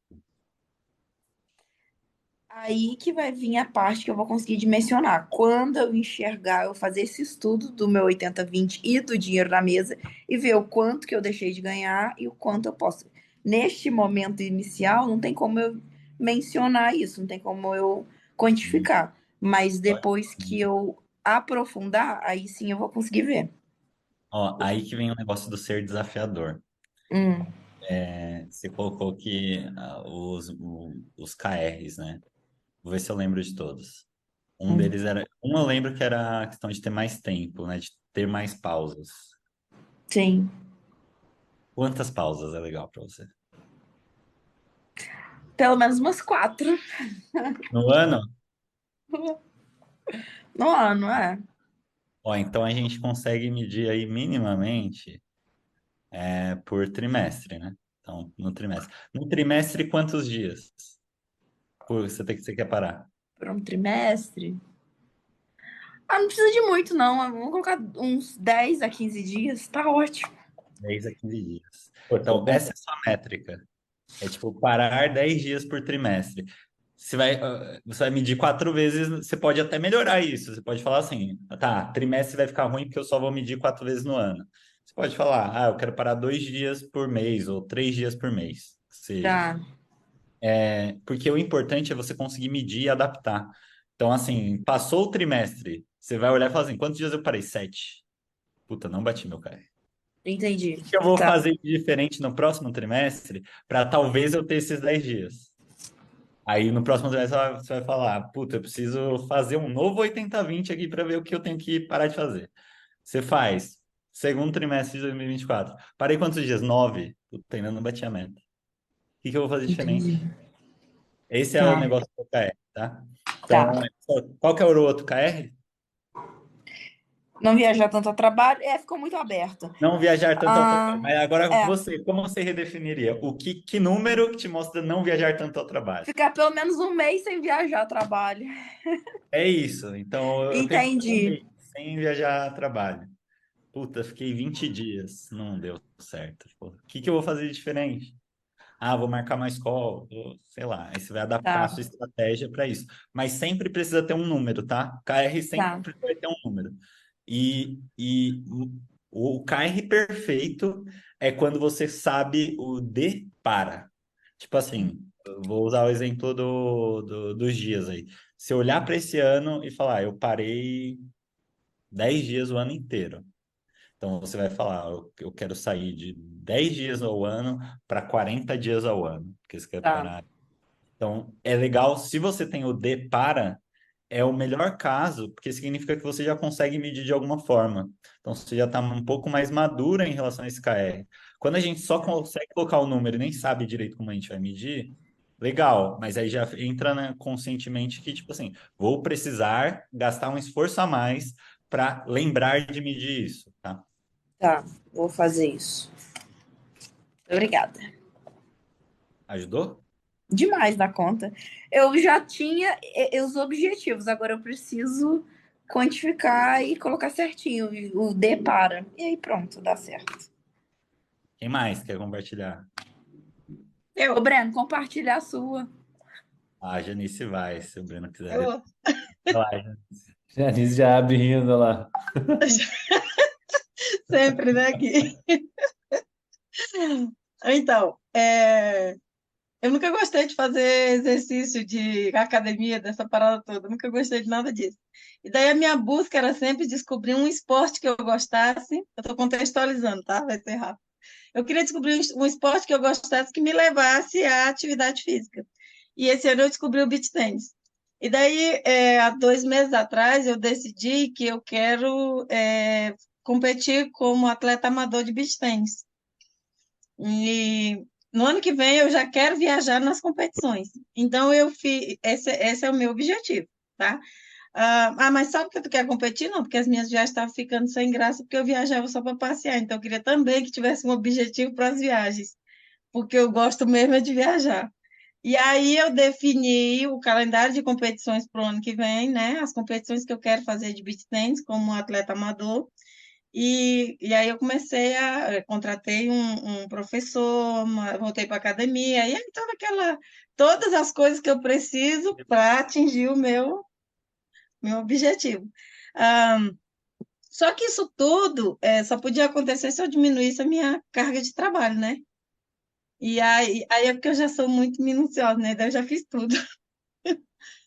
Aí que vai vir a parte que eu vou conseguir dimensionar. Quando eu enxergar, eu fazer esse estudo do meu 80/20 e do dinheiro na mesa e ver o quanto que eu deixei de ganhar e o quanto eu posso. Neste momento inicial, não tem como eu mencionar isso, não tem como eu quantificar. Mas depois que eu aprofundar, aí sim eu vou conseguir ver. Ó, aí que vem o negócio do ser desafiador. Hum, Você colocou que os KRs, né? Vou ver se eu lembro de todos. Um hum. deles era. Um eu lembro que era a questão de ter mais tempo, né? De ter mais pausas. Sim. Quantas pausas é legal para você? Pelo menos umas 4 No ano? no ano, é. Ó, então a gente consegue medir aí minimamente por trimestre, né? Então, no trimestre. No trimestre, quantos dias? Você quer parar? Por um trimestre. Ah, não precisa de muito, não. Vamos colocar uns 10 a 15 dias, tá ótimo. 10 a 15 dias. Pô, isso é Então, bom. essa é a sua métrica. É tipo parar 10 dias por trimestre. Você vai medir 4 vezes, você pode até melhorar isso. Você pode falar assim, tá, trimestre vai ficar ruim porque eu só vou medir 4 vezes no ano. Você pode falar, eu quero parar 2 dias por mês ou 3 dias por mês, que seja. Tá, Porque o importante é você conseguir medir e adaptar. Então, assim, passou o trimestre, você vai olhar e falar assim, quantos dias eu parei? 7. Puta, não bati meu cara. entendi. O que eu vou Tá, fazer de diferente no próximo trimestre para talvez eu ter esses 10 dias? Aí no próximo trimestre você vai falar, puta, eu preciso fazer um novo 80/20 aqui para ver o que eu tenho que parar de fazer. Você faz. Segundo trimestre de 2024. Parei quantos dias? 9. Puta, ainda não bati a meta. O que que eu vou fazer entendi. diferente? Esse é o Tá, negócio do KR, tá? tá. Então, qual que é o outro KR? Não viajar tanto a trabalho. Ficou muito aberto. Não viajar tanto ao trabalho. Ah, Mas agora é. você, como você redefiniria? Que número que te mostra não viajar tanto ao trabalho? Ficar pelo menos um mês sem viajar a trabalho. É isso. Então eu tenho que ficar um Entendi. mês sem viajar a trabalho. Puta, fiquei 20 dias. Não deu certo. Pô. O que que eu vou fazer de diferente? Vou marcar mais call, sei lá. Aí você vai adaptar a Tá, sua estratégia para isso. Mas sempre precisa ter um número, tá? KR tá, sempre vai ter um número. E o KR perfeito é quando você sabe o de para. Tipo assim, eu vou usar o exemplo dos dias aí. Se eu olhar para esse ano e falar, eu parei 10 dias o ano inteiro. Então, você vai falar, eu quero sair de 10 dias ao ano para 40 dias ao ano, porque você quer Tá, parar. Então, é legal, se você tem o D para, é o melhor caso, porque significa que você já consegue medir de alguma forma. Então, você já está um pouco mais madura em relação a esse KR. Quando a gente só consegue colocar o número e nem sabe direito como a gente vai medir, legal, mas aí já entra, né, conscientemente que, tipo assim, vou precisar gastar um esforço a mais para lembrar de medir isso, tá? tá, vou fazer isso. Obrigada. Ajudou? Demais da conta. Eu já tinha os objetivos, agora eu preciso quantificar e colocar certinho o D para. E aí pronto, dá certo. Quem mais quer compartilhar? Ô, Breno, compartilha a sua. A Janice vai, se o Breno quiser. Eu, Vai lá, Janice. Janice já abre rindo lá. sempre, né, aqui. Então, eu nunca gostei de fazer exercício de academia, dessa parada toda, nunca gostei de nada disso. E daí a minha busca era sempre descobrir um esporte que eu gostasse. Eu estou contextualizando, tá? Vai ser rápido. Eu queria descobrir um esporte que eu gostasse que me levasse à atividade física. E esse ano eu descobri o beach tennis. E daí, há 2 meses atrás, eu decidi que eu quero competir como atleta amador de beach tennis. E no ano que vem eu já quero viajar nas competições. Então, eu fiz, esse é o meu objetivo, tá? Mas sabe que tu quer competir? Não, porque as minhas viagens estavam ficando sem graça, porque eu viajava só para passear. Então, eu queria também que tivesse um objetivo para as viagens, porque eu gosto mesmo é de viajar. E aí eu defini o calendário de competições para o ano que vem, né? As competições que eu quero fazer de beach tennis como atleta amador. E aí eu comecei contratei um professor, voltei para a academia, e aí todas as coisas que eu preciso para atingir o meu objetivo. Ah, só que isso tudo só podia acontecer se eu diminuísse a minha carga de trabalho, né? E aí é porque eu já sou muito minuciosa, né? Daí eu já fiz tudo.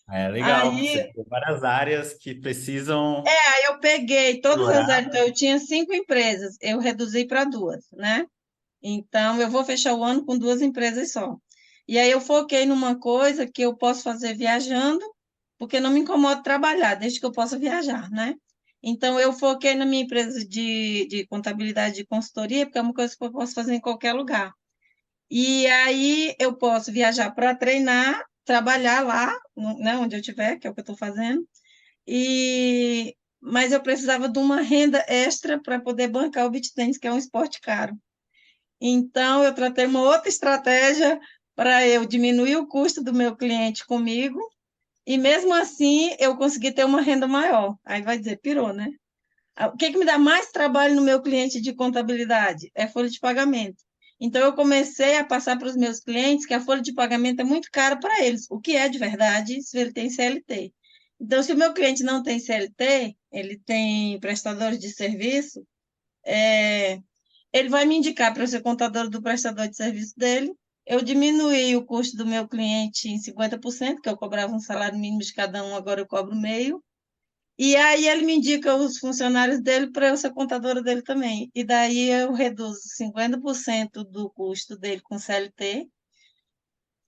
É legal, você Aí tem várias áreas que precisam Aí eu peguei todas as áreas, explorar. então eu tinha 5 empresas, eu reduzi para 2, né? Então eu vou fechar o ano com 2 empresas só. E aí eu foquei numa coisa que eu posso fazer viajando, porque não me incomoda trabalhar, desde que eu possa viajar, né? Então eu foquei na minha empresa de contabilidade de consultoria, porque é uma coisa que eu posso fazer em qualquer lugar. E aí eu posso viajar para treinar, trabalhar lá, né, onde eu estiver, que é o que eu estou fazendo. Mas eu precisava de uma renda extra para poder bancar o beach tennis, que é um esporte caro. Então, eu tratei uma outra estratégia para eu diminuir o custo do meu cliente comigo, e mesmo assim eu consegui ter uma renda maior. Aí vai dizer, pirou, né? O que me dá mais trabalho no meu cliente de contabilidade? É folha de pagamento. Então, eu comecei a passar para os meus clientes que a folha de pagamento é muito cara para eles, o que é de verdade se ele tem CLT. Então, se o meu cliente não tem CLT, ele tem prestadores de serviço, é, ele vai me indicar para eu ser contador do prestador de serviço dele. Eu diminuí o custo do meu cliente em 50%, que eu cobrava um salário mínimo de cada um, agora eu cobro meio. E aí ele me indica os funcionários dele para eu ser contadora dele também. E daí eu reduzo 50% do custo dele com CLT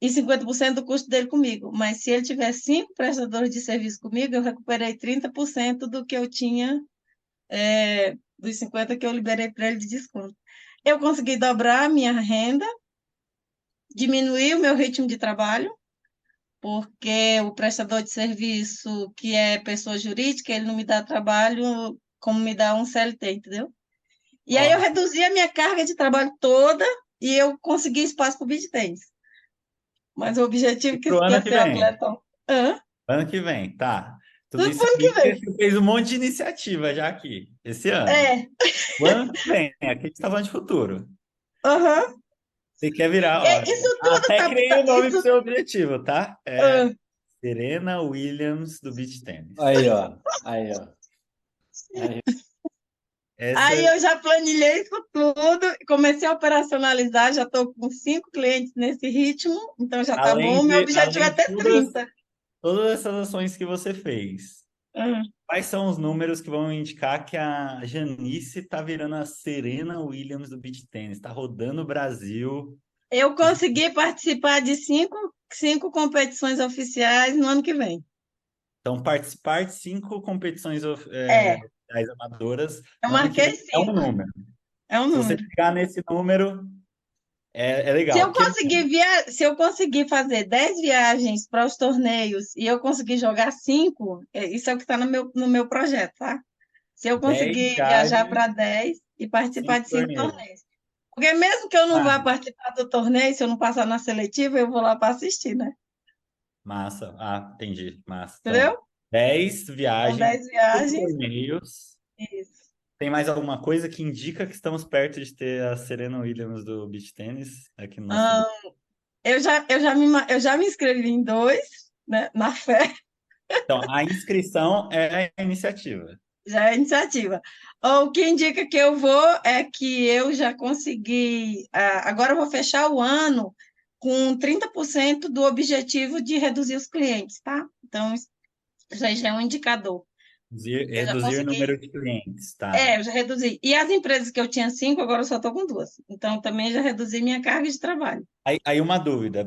e 50% do custo dele comigo. Mas se ele tiver 5 prestadores de serviço comigo, eu recuperei 30% do que eu tinha, dos 50 que eu liberei para ele de desconto. Eu consegui dobrar a minha renda, diminuir o meu ritmo de trabalho, porque o prestador de serviço, que é pessoa jurídica, ele não me dá trabalho como me dá um CLT, entendeu? E aí eu Ó, reduzi a minha carga de trabalho toda e eu consegui espaço para o beach tennis. Mas o e objetivo que pro ano é que ser vem? atleta. Hã? Ano que vem, tá. Tudo Tudo isso pro ano que significa vem. que você fez um monte de iniciativa já aqui, esse ano. É, O ano que vem, aqui a gente tá falando de futuro. aham. Você quer virar, ó. Isso tudo Até criei o nome pro isso, seu objetivo, tá? É ah, Serena Williams do Beach Tennis. Aí, ó. Aí, ó. Aí. Aí Essa eu já planilhei isso tudo, comecei a operacionalizar, já estou com 5 clientes nesse ritmo, então já está bom. Meu objetivo é além de ter 30. todas essas ações que você fez, Ah, Quais são os números que vão indicar que a Janice tá virando a Serena Williams do beach tênis? Tá rodando o Brasil. eu consegui participar de cinco competições oficiais no ano que vem. Então, participar de 5 competições É, oficiais amadoras eu no ano que marquei vem é um 5. número. É um Se você número. chegar nesse número, é Se legal. eu conseguir se eu conseguir fazer 10 viagens para os torneios e eu conseguir jogar 5, isso é o que está no meu projeto, tá? Se eu 10 conseguir viajar viagens, para 10 e participar 5 de 5 torneios. torneios. Porque mesmo que eu não vá Ah, participar do torneio, se eu não passar na seletiva, eu vou lá para assistir, né? massa. Ah, entendi. Massa. Então, Entendeu? 10 São viagens, 10 5 viagens. torneios. Isso. Tem mais alguma coisa que indica que estamos perto de ter a Serena Williams do beach tênis aqui no nosso... Ah, eu já me inscrevi em 2, né? Na fé. Então, a inscrição é a iniciativa. Já é iniciativa. O que indica que eu vou é que eu já consegui. Agora eu vou fechar o ano com 30% do objetivo de reduzir os clientes, tá? Então, isso já é um indicador. Eu já Reduzir o consegui. número de clientes, tá? Eu já reduzi. E as empresas que eu tinha 5, agora eu só estou com 2. Então, também já reduzi minha carga de trabalho. Aí uma dúvida,